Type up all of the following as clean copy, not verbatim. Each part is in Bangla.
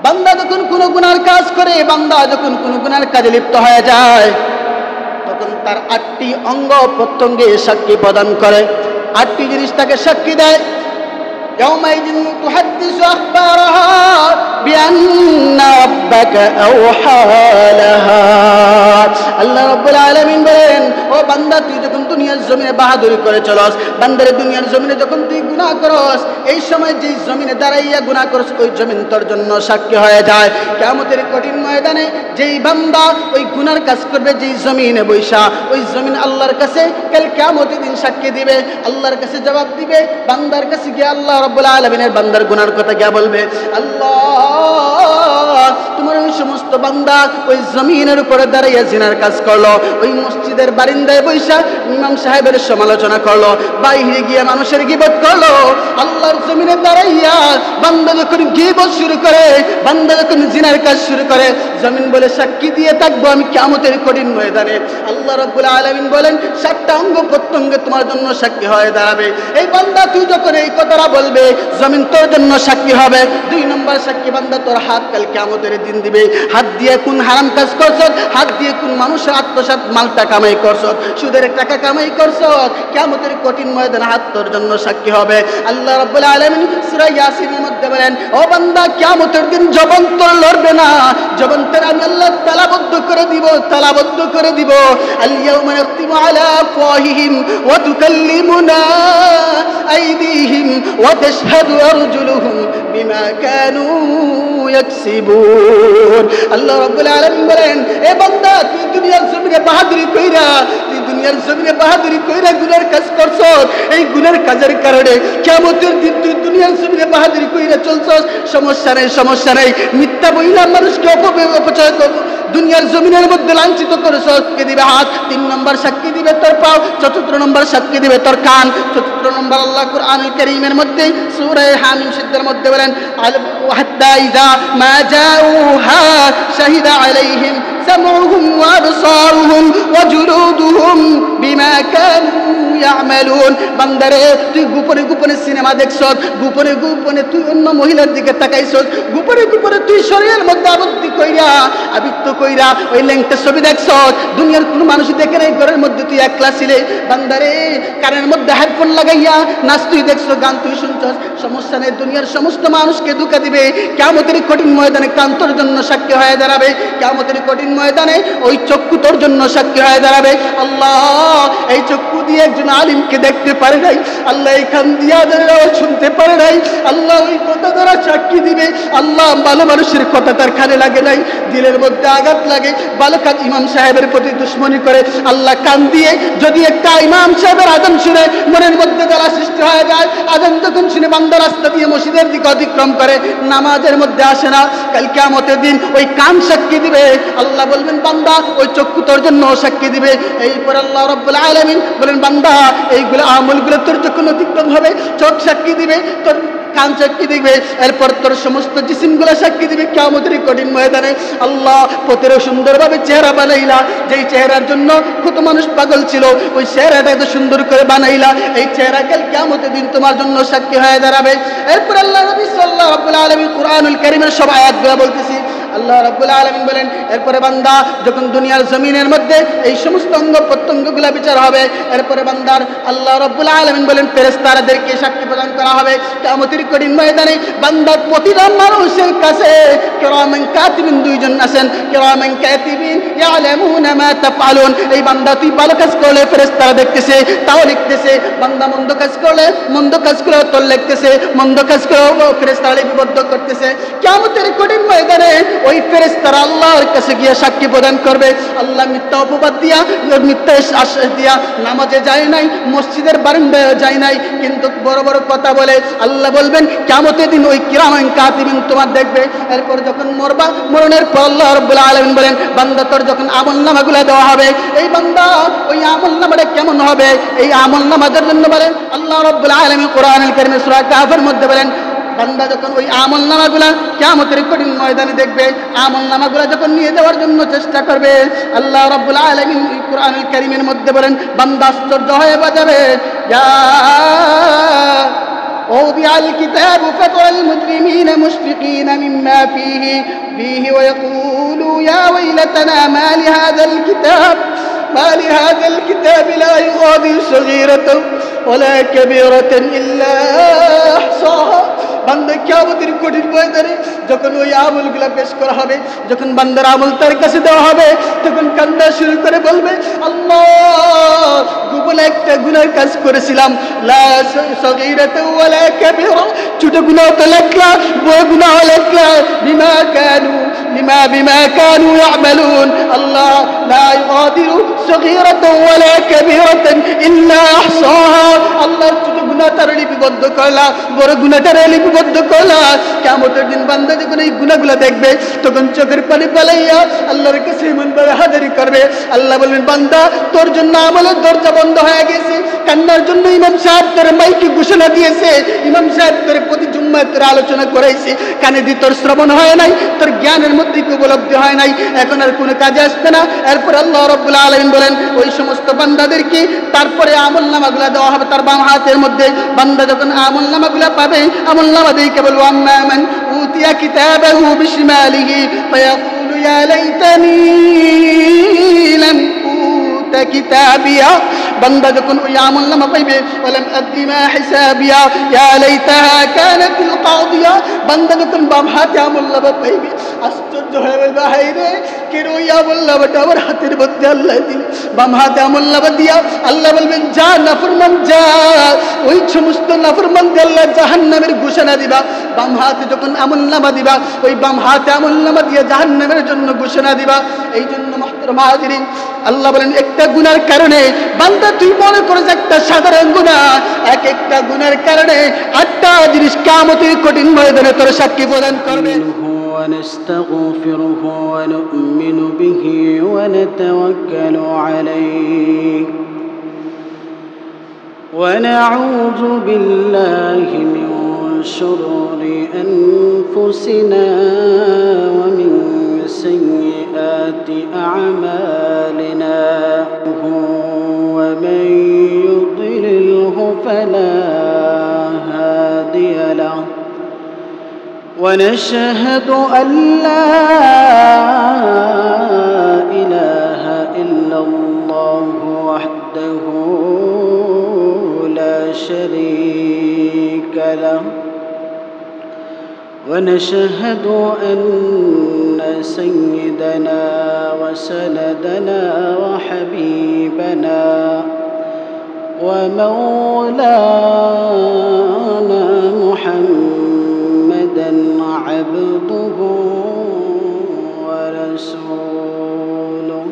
বান্দা যখন কোনো গুনার কাজ করে, বান্দা যখন কোনো গুনার কাজে লিপ্ত হয়ে যায়, তখন তার 8টি অঙ্গ প্রত্যঙ্গে সাক্ষী প্রদান করে, 8টি জিনিস তাকে সাক্ষী দেয়। يومئذ تحدث أخبارها بأن ربك أوحى لها। আল্লাহ রাব্বুল আলামিন বলেন, ও বান্দা তুই যখন দুনিয়ার জমিনে বাহাদুরি করে চলস, বান্দারে দুনিয়ার জমিনে যখন তুই গুনাহ করস, এই সময় যেই জমিনে দাঁড়াইয়া গুনাহ করস ওই জমিন তোর জন্য সাক্ষী হয়ে যায়। কিয়ামতের কঠিন ময়দানে যেই বান্দা ওই গুনার কাজ করবে, যেই জমিনে বৈশা, ওই জমিন আল্লাহর কাছে কাল কিয়ামতের দিন সাক্ষী দিবে, আল্লাহর কাছে জবাব দিবে। বান্দার কাছে গিয়ে আল্লাহ রাব্বুল আলামিনের বান্দার গুনার কথা গিয়ে বলবে, আল্লাহ তোমার ওই সমস্ত বান্দা ওই জমিনের উপরে দাঁড়াইয়া জিনার কাজ করলো, ওই মসজিদের বারিন্দায় বৈশা ইমাম সাহেবের সমালোচনা করলো, বাইরে গিয়ে মানুষের গীবত করলো। আল্লাহর জমিনে দাঁড়াইয়া বান্দা যখন গীবত শুরু করে, বান্দা যখন জিনার কাজ শুরু করে, জমিন বলে সাক্ষী দিয়ে থাকবো আমি কিয়ামতের কঠিন ময়দানে। আল্লাহ রাব্বুল আলামিন বলেন 7টা অঙ্গ প্রত্যঙ্গে তোমার জন্য সাক্ষী হয়ে দাঁড়াবে। এই বান্দা তুই যখন এই কথাটা বলবে, জমিন তোর জন্য সাক্ষী হবে। 2 নম্বর সাক্ষী বান্দা তোর হাত কাল কিয়ামতের দিন দিবে। হাত দিয়ে কোন হারাম কাজ করছ, হাত দিয়ে কোন মানুষের আত্মসাৎ মালটা কামাই করছ, সুদের টাকা কামাই করছ, কিয়ামতের কঠিন ময়দানে হাত তোর জন্য সাক্ষী হবে। আল্লাহ রাব্বুল আলামিন সূরা ইয়াসিনের মধ্যে বলেন, ও বান্দা কিয়ামতের দিন জবান তোর লড়বে না, জবান তোর আমি আল্লাহ তালাবদ্ধ করে দিব, তালাবদ্ধ করে দিব। আল ইয়াউমা নাখতিমু আলা আফওয়াহিহিম ওয়া তুকাল্লিমুনা আইদিহিম ওয়া তাশহাদু আরজুলুহুম বিমা কানু ইয়াকসিবুন। আল্লাহ রাব্বুল আলামিন বলেন, এ বান্দা তুই দুনিয়ার জমিনে বাহাদুরি কইরা, তুই দুনিয়ার জমিনে বাহাদুরি কইরা গুনার কাজ করছ, এই গুনার কাজের কারণে কিয়ামতের দিন তুই দুনিয়ার জমিনে বাহাদুরি কইরা চলছস, সমস্যা নেই, সমস্যা নেই, মিথ্যা বইলা মানুষকে অপচয় করব, দুনিয়ার জমিনের মধ্যে লাঞ্ছিত করে সাক্ষী দিবে হাত। 3 নম্বর সাক্ষী দিবে তোর পাও। 4 নম্বর সাক্ষী দিবে তোর কান। 4 নম্বর আল্লাহ কুরআনুল কারীমের মধ্যে সূরা হামিম শব্দের মধ্যে বলেন, হাত্তা ইযা মা জাউহা শাহিদা আলাইহিম সামউহুম ওয়া আবসারুহুম ওয়া জুলুদুহুম বিমা কানু ইয়ামালুন। বান্দারে তুই গোপনে গোপনে সিনেমা দেখছস, গোপনে গোপনে তুই অন্য মহিলার দিকে তাকাইছস, গোপনে গোপনে তুই শরীরের মধ্যে আবদ্ধ কইরা ওই ল্যাংটা ছবি দেখছস, দুনিয়ার কোনো মানুষ দেখে নাই, ঘরের মধ্যে তুই একলা ছিলে। বান্দারে কানের মধ্যে হেডফোন লাগাইয়া নাচ তুই দেখছস, গান তুই শুনছস, সমস্যা নেই, দুনিয়ার সমস্ত মানুষকে ধোঁকা দিবে। কিয়ামতের কঠিন ময়দানে কান তোর জন্য সাক্ষী হয়ে দাঁড়াবে। কিয়ামতের কঠিন ময়দানে ওই চক্ষু তোর জন্য সাক্ষী হয়ে দাঁড়াবে। আল্লাহ এই চক্ষু দিয়ে একজন আলিমকে দেখতে পারে নাই, আল্লাহ এই কান দিয়া শুনতে পারে নাই, আল্লাহ ওই কথা দ্বারা সাক্ষী দিবে। আল্লাহ ভালো মানুষের কথা তার কানে লাগে নাই, দিলের মধ্যে আঘাত লাগে, ভালো কাজ ইমাম সাহেবের প্রতি দুশ্মনী করে, আল্লাহ কান দিয়ে যদি একটা ইমাম সাহেবের আযান শুনে মনের মধ্যে জ্বালা সৃষ্টি হয়ে যায়, আযান যখন শুনে বান্দা রাস্তা দিয়ে মসজিদের দিকে অতিক্রম করে, নামাজের মধ্যে আসে না, কাল কিয়ামতের দিন ওই কান সাক্ষী দিবে। আল্লাহ বলবেন বান্দা ওই চক্ষু তোর জন্য সাক্ষী দিবে। এইপর আল্লাহ রাব্বুল আলামিন বলেন, বান্দা এইগুলো আমলগুলো তোর যখন অতিক্রম হবে, চোখ সাক্ষী দিবে, তোর কান সাক্ষী দিবে, এরপর তোর সমস্ত জিসিমগুলো সাক্ষী দিবে। কিয়ামতের কঠিন ময়দানে আল্লাহ প্রতিরও সুন্দরভাবে চেহারা বানাইলা, যেই চেহারার জন্য কত মানুষ পাগল ছিল, ওই চেহারাটা এত সুন্দর করে বানাইলা, এই চেহারা কাল কিয়ামতের দিন তোমার জন্য সাক্ষী হয়ে দাঁড়াবে। এরপর আল্লাহ নবী সাল্লাল্লাহু রাব্বুল আলামিন কুরআনুল কারীমের সব আয়াতগুলো বলতেছি। আল্লাহ রাব্বুল আলামিন বলেন, এরপরে বান্দা যখন দুনিয়ার জমিনের মধ্যে এই সমস্ত অঙ্গ প্রত্যঙ্গগুলো বিচার হবে, এরপরে বান্দার আল্লাহ রাব্বুল আলামিন বলেন ফেরেশতাদেরকে সাক্ষী প্রদান করা হবে। কিয়ামতের কঠিন ময়দানে বান্দার প্রতিটা মানুষের কাছে কিরামান কাতিবিন 2 জন আছেন, কিরামান কাতিবিন ইয়ালামুনা মা তাফআলুন। এই বান্দা তুই ভালো কাজ করলে ফেরেশতারা দেখতেছে, তাও লিখতেছে, বান্দা মন্দ কাজ করলে মন্দ কাজ করে তোর লিখতেছে, মন্দ কাজ করে ফেরেশতারা লিপিবদ্ধ করতেছে। কিয়ামতের কঠিন ময়দানে ওই ফেরেশতারা আল্লাহর কাছে গিয়ে সাক্ষী প্রদান করবে। আল্লাহ মিথ্যা অপবাদ দিয়া, মিথ্যা আশ্বাস দিয়া নামাজে যায় নাই, মসজিদের বারান্দায় যায় নাই, কিন্তু বড় বড় কথা বলে। আল্লাহ বলবেন কিয়ামতের দিন ওই কিরামান কাতিবিন তোমার দেখবে। এরপর যখন মরবা, মরণের পর আল্লাহ রাব্বুল আলামিন বলেন, বান্দা তোর যখন আমলনামাগুলো দেওয়া হবে, এই বান্দা ওই আমলনামাটা কেমন হবে, এই আমলনামাদের জন্য বলেন আল্লাহ রাব্বুল আলামিন কোরআনুল কারীমের সূরা কাফের মধ্যে বলেন, বান্দা যখন ওই আমলনামাগুলা কিয়ামতের কঠিন ময়দানে দেখবে, আমলনামাগুলা যখন নিয়ে যাওয়ার জন্য চেষ্টা করবে, আল্লাহ রাব্বুল আলামিন কুরআনুল কারীমের মধ্যে বলেন, বান্দা আশ্চর্য হয়ে যাবে, ووضع الكتاب فترى المجرمين مشفقين مما فيه ويقولوا يا ويلتنا ما لهذا الكتاب لا يغادر صغيرة ولا كبيرة إلا أحصاها বান্দা কিয়ামতের কঠিন ময়দানে যখন ওই আমলগুলো পেশ করা হবে, যখন বান্দার আমল তার কাছে দেওয়া হবে, তখন কান্না শুরু করে বলবে, আল্লাহ গোপনে একটা গুনার কাজ করেছিলাম, লা সগীরাতা ওয়ালা কাবীরা, ছোট গুনাহ তো লেখলা, বড় গুনাহ লেখলা, বিমা কানু ইয়ামালুন, আল্লাহ লা ইগাদিরু সগীরাতা ওয়ালা কাবীরাতান ইল্লা আহসাহা, আল্লাহ ছোট গুনাহ তার লিপিবদ্ধ করলা, বড় গুনাহটার লিপিবদ্ধ করলা। কিয়ামতের দিন বান্দা যখন এই গুনাহগুলো দেখবে, তখন চোখের পানি পালাইয়া আল্লাহর কাছে এমনভাবে হাজারি করবে, আল্লাহ বলবেন, বান্দা তোর জন্য আমলের দরজা বন্ধ হয়ে গেছে, কান্নার জন্য ইমাম সাহেব তোর মাইকে ঘোষণা দিয়েছে, ইমাম সাহেব তোর প্রতি জুম্মায় তোর আলোচনা করাইছে, কানে দিয়ে তোর শ্রবণ হয় নাই, তোর জ্ঞানের মধ্যে উপলব্ধি হয় নাই, এখন আর কোনো কাজে আসবে না। এরপর আল্লাহ রাব্বুল আলামিন বলেন, ওই সমস্ত বান্দাদেরকে তারপরে আমলনামাগুলো দেওয়া হবে তার বাম হাতের মধ্যে। বান্দা যখন আমলনামাগুলো পাবে, আমলনামা দেখে বলবো, আম্মা মান উতিয়া কিতাবাহু বিশিমালিহি ফায়াকুলু ইয়া লাইতানি লাম উতা কিতাবিয়া, বান্দা যখন ওই আমলনামা পাইবে, ওয়ালাম আদি মা হিসাবিয়া ইয়া লাইতাহা কানাতিল কাদিয়া, বান্দা যখন বাম হাতে আমলনামা পাইবে, আশ্চর্য হয়ে বলবে, হায় রে, কেন ওই আমলনামাটা আমার হাতের মধ্যে আল্লাহ দিল। বাম হাতে আমলনামা দিয়া আল্লাহ বলবেন, যা নাফরমান যা, ওই সমস্ত নাফরমানকে আল্লাহ জাহান্নামের ঘোষণা দিবা। বাম হাতে যখন আমলনামা দিবা, ওই বাম হাতে আমলনামা দিয়ে জাহান্নামের জন্য ঘোষণা দিবা। এই জন্য মুহতারাম হাজিরিন, আল্লাহ বলেন, একটা গুনার কারণে বান্দা, তুই মনে করিস একটা সাধারণ গুনাহ, একটা গুনার কারণে 8টা জিনিস কিয়ামতের কঠিন ময়দানে তোর সাক্ষী প্রদান করবে। ونستغفره ونؤمن به ونتوكل عليه ونعوذ بالله من شرور أنفسنا ومن سيئات أعمالنا ومن يضلله فلا هادي له ونشهد أن لا إله إلا الله وحده لا شريك له ونشهد أن سيدنا وسندنا وحبيبنا ومولانا محمدا عبده ورسوله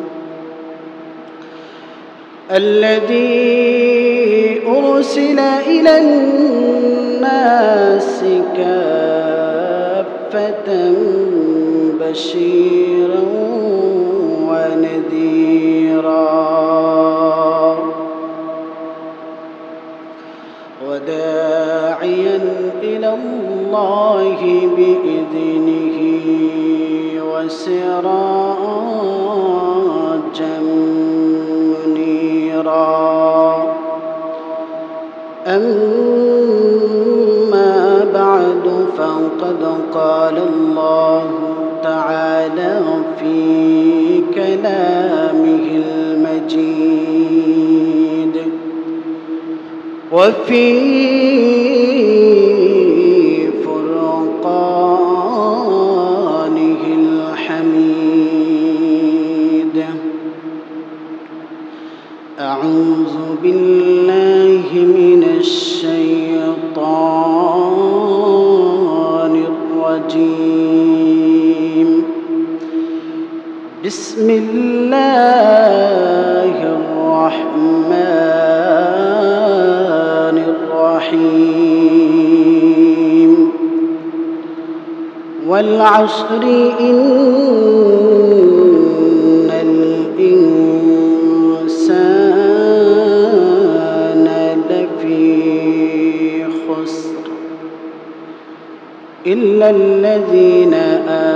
الذي أرسل إلى الناس كافة بشيرا ونذيرا وداعيا إلى الله بإذنه وسراجا منيرا. أما بعد، فقد قال الله تعالى في كلامه المجيد وفي فرقانه الحميد: أعوذ بالله من الشيطان الرجيم. بسم الله الرحمن الرحيم. والعصر إن الإنسان لفي خسر إلا الذين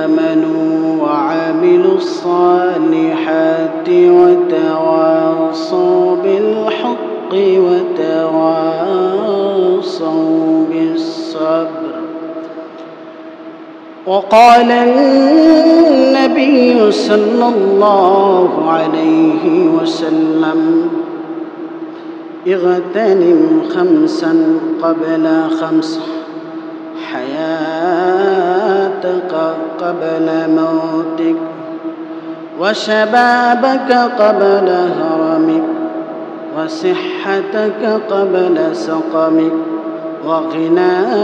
آمنوا وعملوا الصالحات وتواصوا بالحق وتواصوا بالصبر. وقال النبي صلى الله عليه وسلم اغتنم خمسا قبل خمس حياتك قبل موتك وشبابك قبل هرمك وصحتك قبل سقمك وغناءك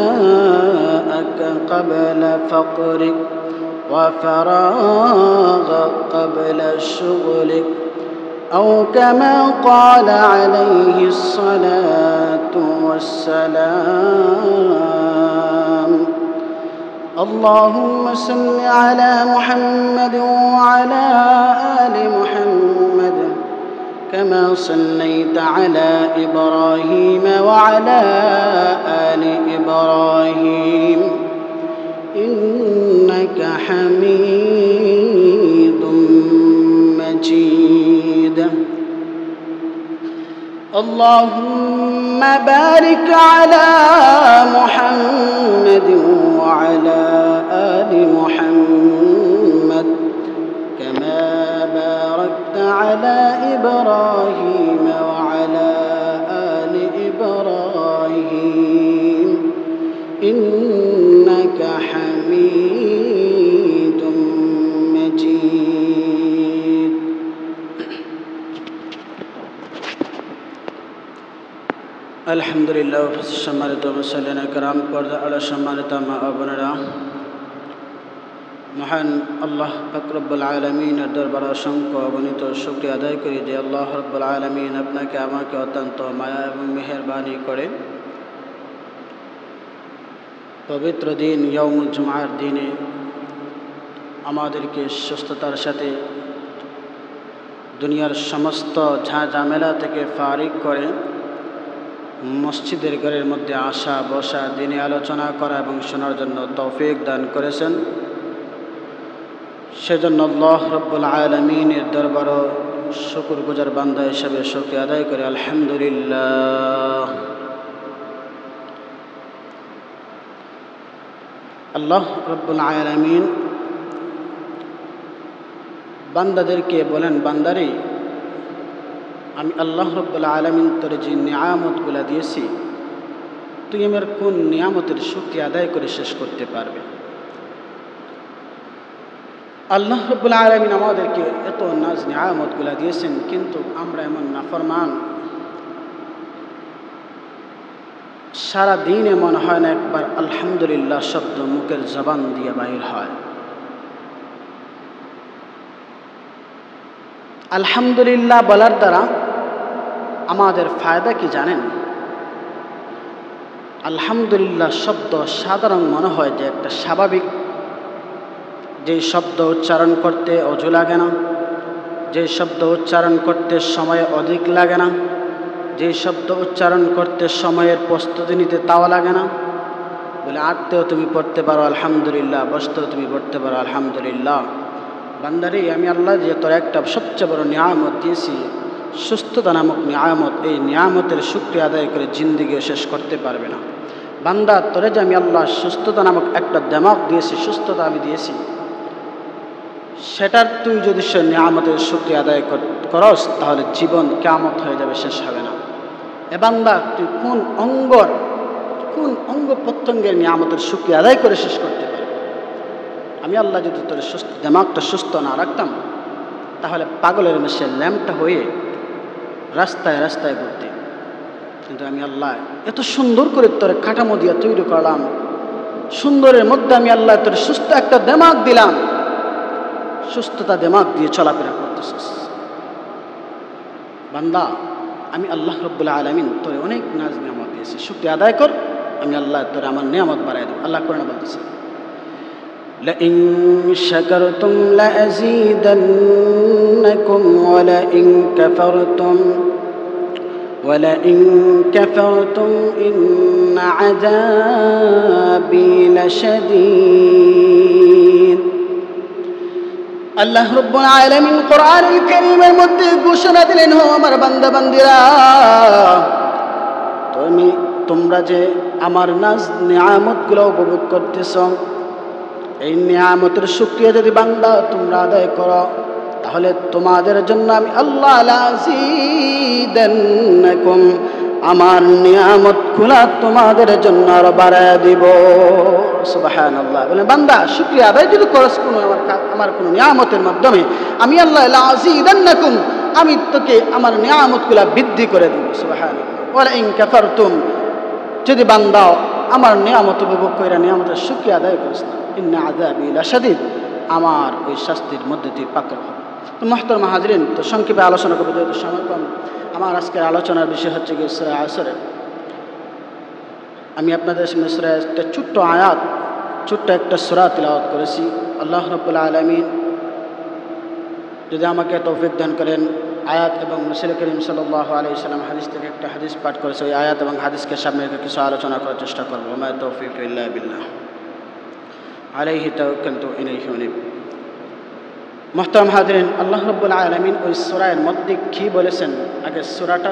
قبل فقرك وفراغ قبل شغلك أو كما قال عليه الصلاة والسلام اللهم صل على محمد وعلى آل محمد كما صليت على إبراهيم وعلى آل إبراهيم إنك حميد مجيد اللهم بارك على محمد وعلى آل محمد كما باركت على إبراهيم وعلى آل إبراهيم إنك حميد مجيد الحمد لله সম্মানিত মুসল্লিনা کرام পর্দা আলা সম্মানিত মা ও বোনেরা মহান আল্লাহ পাক রব্বুল আলামিনের দরবারে অসংখ্য অগণিত শুকরিয়া আদায় করি যে আল্লাহ রব্বুল আলামিন আপনাকে আমাকে অত্যন্ত মায়া এবং মেহেরবানি করে পবিত্র দিন ইয়াউমুল জুমার দিনে আমাদেরকে সুস্থতার সাথে দুনিয়ার সমস্ত ঝামেলা থেকে ফারিগ করে মসজিদের ঘরের মধ্যে আসা বসা দিনে আলোচনা করা এবং শোনার জন্য তৌফিক দান করেছেন সেজন্য আল্লাহ রব্বুল আলামিনের দরবারে শুকরগুজার বান্দা হিসেবে শুকরিয়া আদায় করে আলহামদুলিল্লাহ। আল্লাহ রব্বুল আলামিন বান্দাদেরকে বলেন, বান্দারে আমি আল্লাহ রব্বুল আলামিন তোর যে নিয়ামতগুলো দিয়েছি তুই আমার কোন নিয়ামতের শুকরিয়া আদায় করে শেষ করতে পারবে। আল্লাহ রব্বুল আলামিন আমাদেরকে এত নাজ নিয়ামতগুলো দিয়েছেন, কিন্তু আমরা এমন নাফরমান, সারা দিনে মনে হয় না একবার আলহামদুলিল্লাহ শব্দ মুখের জবান দিয়ে বাহির হয়। আলহামদুলিল্লাহ বলার দ্বারা আমাদের ফায়দা কি জানেন? আলহামদুলিল্লাহ শব্দ সাধারণ মনে হয় যে একটা স্বাভাবিক, যে শব্দ উচ্চারণ করতে অজু লাগে না, যে শব্দ উচ্চারণ করতে সময় অধিক লাগে না, যে শব্দ উচ্চারণ করতে সময়ের প্রস্তুতি নিতে তাও লাগে না। বলে আটতেও তুমি পড়তে পারো আলহামদুলিল্লাহ, বসতেও তুমি পড়তে পারো আলহামদুলিল্লাহ। বান্দারে আমি আল্লাহ যে তোর একটা সবচেয়ে বড় নিয়ামত দিয়েছি, সুস্থতা নামক নিয়ামত, এই নিয়ামতের শুকরিয়া আদায় করে জিন্দিগিও শেষ করতে পারবে না। বান্দা তোরে যে আমি আল্লাহ সুস্থতা নামক একটা দেমাগ দিয়েছি, সুস্থতা আমি দিয়েছি, সেটার তুই যদি সে নিয়ামতের শুকরিয়া আদায় করস তাহলে জীবন কিয়ামত হয়ে যাবে, শেষ হবে না। এ বান্দা তুই কোন অঙ্গ প্রত্যঙ্গের নিয়ামতের শুকরিয়া আদায় করে শেষ করতে পারবে? আমি আল্লাহ যদি তোর সুস্থ দেমাগটা সুস্থ না রাখতাম তাহলে পাগলের মেশে ল্যাম্পটা হয়ে রাস্তায় রাস্তায় ঘুরতে। কিন্তু আমি আল্লাহ এত সুন্দর করে তোর কাঠামো দিয়ে তৈরি করলাম, সুন্দরের মধ্যে আমি আল্লাহ তোর সুস্থ একটা দেমাগ দিলাম, সুস্থতা দেমাগ দিয়ে চলাফেরা করতেছিস। বান্দা আমি আল্লাহ রব্বুল আলামিন তোর অনেক নাজ নিয়ামত দিয়েছি, শুকরিয়া আদায় কর, আমি আল্লাহ তোর আমার নিয়ামত বাড়াই দেব। আল্লাহ কোরআনে বলতেছে, لئن شكرتم لأزيدنكم ولئن كفرتم إن عذابي لشديد। আল্লাহ রব্বুল আলামিন কোরআনুল কারীমের মধ্যে ঘোষণা দিলেন, হো আমার বান্দা বান্দীরা, তোমরা যে আমার নাজ নিয়ামতগুলো উপভোগ করতেছ, এই নিয়ামতের শুকরিয়া যদি বান্দা তোমরা আদায় করো তাহলে তোমাদের জন্য আমি আল্লাহ লাযিদান্নাকুম আমার নিয়ামত গুলা তোমাদের জন্য আরো বাড়ায় দিব। সুবহানাল্লাহ। বলে বান্দা শুকরিয়া আদায় যদি করস কোনো আমার কোনো নিয়ামতের মাধ্যমে আমি আল্লাহ লাযিদান্নাকুম আমি তোকে আমার নিয়ামতগুলা বৃদ্ধি করে দিব। সুবহানাল্লাহ। ওয়ালা ইন কাফারতুম যদি বান্দা আমার নিয়ামত উপভোগ করে নিয়ামতের শুকরিয়া আদায় করিস না ইন্না আযাবি লাশাদীদ আমার ওই শাস্তির মধ্যে তুই পাকড় হবে। তো মুহতারাম হাজরিন, তো সংক্ষেপে আলোচনা করবো যেহেতু সময় কম। আমার আজকের আলোচনার বিষয় হচ্ছে গিয়ে সূরা আসরের। আমি আপনাদের সামনে সূরা একটা ছোট্ট আয়াত, ছোট্ট একটা সূরা তিলাওয়াত করেছি। আল্লাহ রাব্বুল আলামিন যদি আমাকে তৌফিক দান করেন, আয়াত এবং রাসূল করিম সাল্লাল্লাহু আলাইহি ওয়াসাল্লাম হাদিস থেকে একটা হাদিস পাঠ করেছে, ওই আয়াত এবং হাদিসকে সামনে রেখে কিছু আলোচনা করার চেষ্টা করবো। মা তৌফিক ইল্লা বিল্লাহ আলাইহি তাওয়াক্কালতু ইলাইহি উনীব। মুহতারাম হাজরিন, আল্লাহ রাব্বুল আলামিন ওই সূরার মধ্যে কি বলেছেন, আগে সূরাটা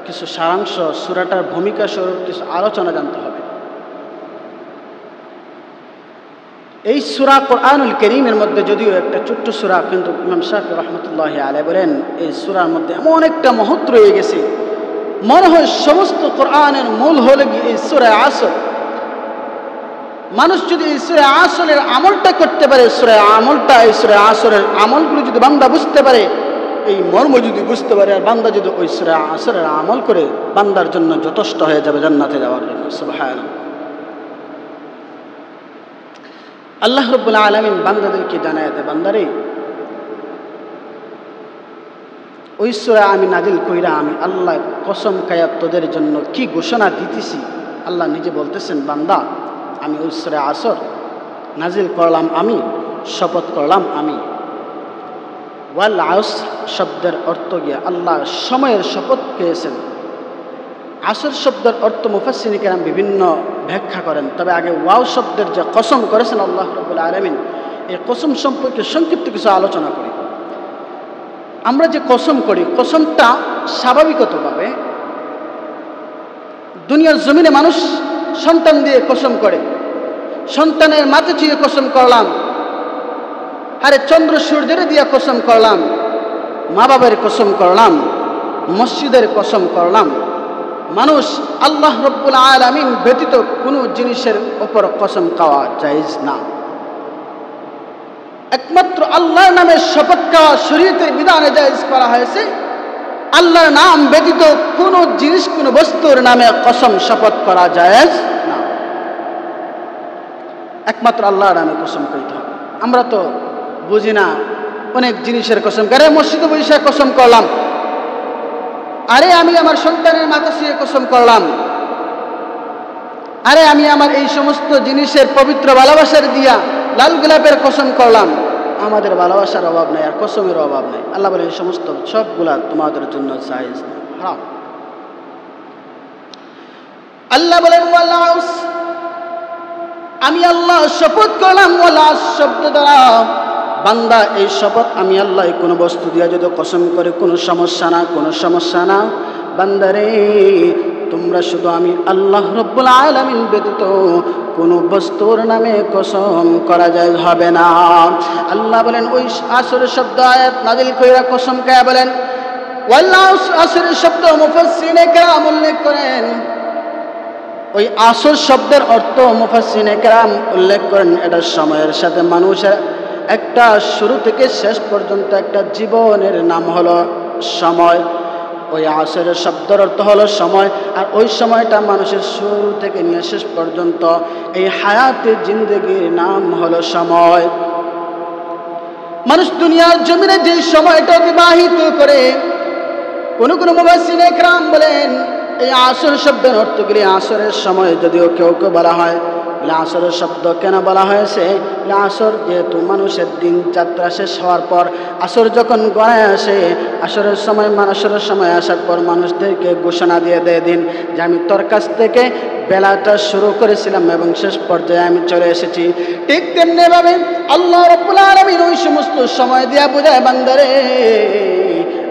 কিছু সারাংশ, সূরাটার ভূমিকা স্বরূপ কিছু আলোচনা জানতে হবে। এই সূরা কোরআনুল কারীমের মধ্যে যদিও একটা ছোট্ট সূরা, কিন্তু ইমাম শাফি রাহমাতুল্লাহি আলাইহি বলেন এই সূরার মধ্যে এমন একটা মহত্ব রয়ে গেছে, মনে হয় সমস্ত কোরআনের মূল হলো এই সূরা আসর। মানুষ যদি এই সূরা আসরের আমলটা করতে পারে, এই সূরা আসরের আমলগুলো যদি বান্দা বুঝতে পারে, এই মর্ম যদি বুঝতে পারে, আর বান্দা যদি ওই সূরা আসরের আমল করে, বান্দার জন্য যথেষ্ট হয়ে যাবে জান্নাতে যাওয়ার জন্য। সুবহানাল্লাহ। আল্লাহ রাব্বুল আলামিন বান্দাদেরকে জানায় দেয়, বান্দারে ওই সূরা আমি নাজিল কইরা আমি আল্লাহ কসম খায়া তোদের জন্য কি ঘোষণা দিতেছি। আল্লাহ নিজে বলতেছেন, বান্দা আমি ওই সূরা আসর নাজিল করলাম, আমি শপথ করলাম আমি। ওয়াল আসর শব্দের অর্থ গিয়া আল্লাহ সময়ের শপথ পেয়েছেন। আসর শব্দের অর্থ মুফাসসিরিনে কেরাম বিভিন্ন ব্যাখ্যা করেন, তবে আগে ওয়াও শব্দের যে কসম করেছেন আল্লাহ রাব্বুল আলামিন, এই কসম সম্পর্কে সংক্ষিপ্ত কিছু আলোচনা করি। আমরা যে কসম করি, কসমটা স্বাভাবিকতভাবে দুনিয়ার জমিনে মানুষ সন্তান দিয়ে কসম করে, সন্তানের মাথা ছুঁয়ে কসম করলাম, আরে চন্দ্র সূর্যের দিয়ে কসম করলাম, মা বাবার কসম করলাম, মসজিদের কসম করলাম। মানুষ আল্লাহ রাব্বুল আলামিন ব্যতীত কোনো জিনিসের উপর কসম খাওয়া জায়েজ না। একমাত্র আল্লাহর নামে শপথ খাওয়া শরীয়তের বিধানে জায়েজ করা হয়েছে। আল্লাহর নাম ব্যতীত কোনো জিনিস, কোনো বস্তুর নামে কসম শপথ করা জায়েজ না। একমাত্র আল্লাহর নামে কসম করতে হবে। আমরা তো বুঝি না, অনেক জিনিসের কসম করে। মসজিদে বসে কসম করলাম, আরে আমি আমার সন্তানের মাথা ছুঁয়ে কসম করলাম, আরে আমি আমার এই সমস্ত জিনিসের পবিত্র ভালোবাসার দিয়া লাল গোলাপের কসম করলাম। আমাদের ভালোবাসার অভাব নাই, আর কসমের অভাব নাই। আল্লাহ বলেন এই সমস্ত সবগুলা তোমাদের জন্য জায়েজ না, হারাম। আল্লাহ বলেন ওয়াল আসর, আমি আল্লাহ শপথ করলাম ওয়াল আসর শব্দ দ্বারা। বান্দা এই শপথ আমি আল্লাহ কোনো বস্তু দিয়া যদি কসম করে কোনো সমস্যা না, কোনো সমস্যা না। বান্দারে তোমরা শুধু আমি আল্লাহ রাব্বুল আলামিন ব্যতীত কোনো বস্তুর নামে কসম করা যায় হবে না। আল্লাহ বলেন ওই আসরের শব্দ আয়াত নাজিল কইরা কসম খায়া বলেন ওয়াল আসরের শব্দ মুফাসসিরিনে কেরাম উল্লেখ করেন। ওই আসর শব্দের অর্থ মুফাসসিরিনে কেরাম উল্লেখ করেন, এটা সময়ের সাথে মানুষের একটা শুরু থেকে শেষ পর্যন্ত একটা জীবনের নাম হলো সময়। ওই আসরের শব্দের অর্থ হলো সময়, আর ওই সময়টা মানুষের শুরু থেকে নিয়ে শেষ পর্যন্ত এই হায়াতে জিন্দেগির নাম হলো সময়। মানুষ দুনিয়ার জমিনে যে সময়টা অতিবাহিত করে, কোন কোন মুফাসসিরিনে কেরাম বলেন এই আসর শব্দের অর্থগুলি আসরের সময় যদিও কেউ কেউ বলা হয়। আসরের শব্দ কেন বলা হয়েছে? আসর যেহেতু মানুষের দিন যাত্রা শেষ হওয়ার পর আসর যখন গড়ায় আসে, আসরের সময় আসার পর মানুষদেরকে ঘোষণা দিয়ে দেয় দিন যে আমি তোর কাছ থেকে বেলাটা শুরু করেছিলাম এবং শেষ পর্যায়ে আমি চলে এসেছি। ঠিক তেমনিভাবে আল্লাহ রাব্বুল আলামিন ওই সমস্ত সময় দিয়া বোঝায় বান্দারে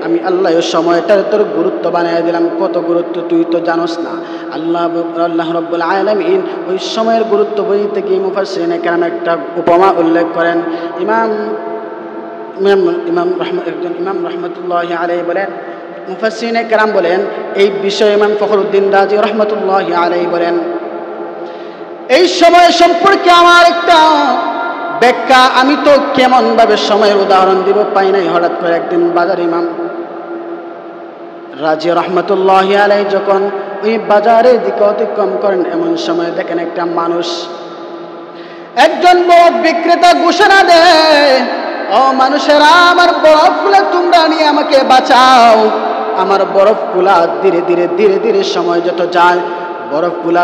আমি আল্লাহ ওই সময়টার তোর গুরুত্ব বানিয়ে দিলাম। কত গুরুত্ব তুই তো জানোস না। আল্লাহ রাব্বুল আলামিন ওই সময়ের গুরুত্ব বলতে গিয়ে মুফাসসিরিনে কেরাম একটা উপমা উল্লেখ করেন। ইমাম রহমতুল্লাহি আলাইহি বলেন, মুফাসসিরিনে কেরাম বলেন এই বিষয়ে ইমাম ফখরুদ্দিন রাজি রহমতুল্লাহি আলাইহি বলেন, এই সময় সম্পর্কে আমার একটা ব্যাখ্যা, আমি তো কেমন ভাবে সময়ের উদাহরণ দিব পাই নাই। হঠাৎ করে একদিন বাজার ইমাম রাজি রহমতুল্লাহি আলাইহি যখন ওই বাজারের দিকে অতিক্রম করেন, এমন সময় দেখেন একটা মানুষ, একজন বরফ বিক্রেতা ঘোষণা দেয়, ও মানুষেরা, আমার বরফগুলো তোমরা নিয়ে আমাকে বাঁচাও। আমার বরফগুলা ধীরে ধীরে ধীরে ধীরে সময় যত যায় বরফগুলা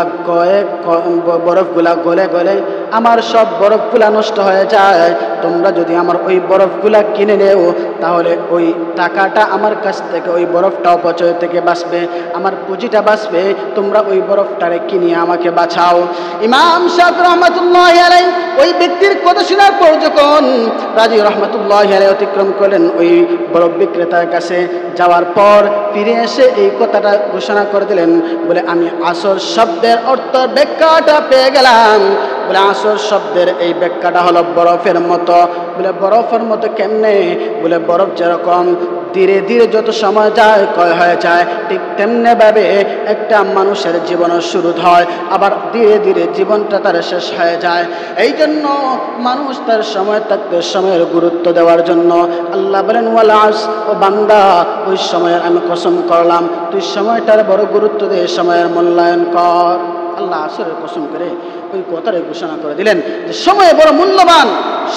গলে গলে আমার সব বরফগুলা নষ্ট হয়ে যায়। তোমরা যদি আমার ওই বরফগুলা কিনে নেও তাহলে ওই টাকাটা আমার কাছ থেকে, ওই বরফটা অপচয় থেকে বাঁচবে, আমার পুঁজিটা বাঁচবে। তোমরা ওই বরফটারে কিনিয়ে আমাকে বাঁচাও। ইমাম শাফি রহমাতুল্লাহি আলাইহি ওই ব্যক্তির কথা শোনার পর যখন রাজি রহমাতুল্লাহি আলাইহি অতিক্রম করলেন ওই বরফ বিক্রেতার কাছে, যাওয়ার পর ফিরে এসে এই কথাটা ঘোষণা করে দিলেন, বলে আমি আসর শব্দের অর্থ ব্যাখ্যাটা পেয়ে গেলাম। বলে আসর শব্দের এই ব্যাখ্যাটা হলো বরফের মতো। বলে বরফের মতো কেমনে? বলে বরফ যেরকম ধীরে ধীরে যত সময় যায় ক্ষয় হয়ে যায়, ঠিক তেমনি ভাবে একটা মানুষের জীবনও শুরু হয়, আবার ধীরে ধীরে জীবনটা তার শেষ হয়ে যায়। এই জন্য মানুষ তার সময় থাকতে সময়ের গুরুত্ব দেওয়ার জন্য আল্লাহ বলেন, ওয়াল আসর, ও বান্দা ওই সময়ের আমি কসম করলাম, তুই সময়টার বড় গুরুত্ব দিয়ে সময়ের মূল্যায়ন কর। আল্লাহ আসরের কসম করে ওই কথাটাই ঘোষণা করে দিলেন যে সময় বড় মূল্যবান।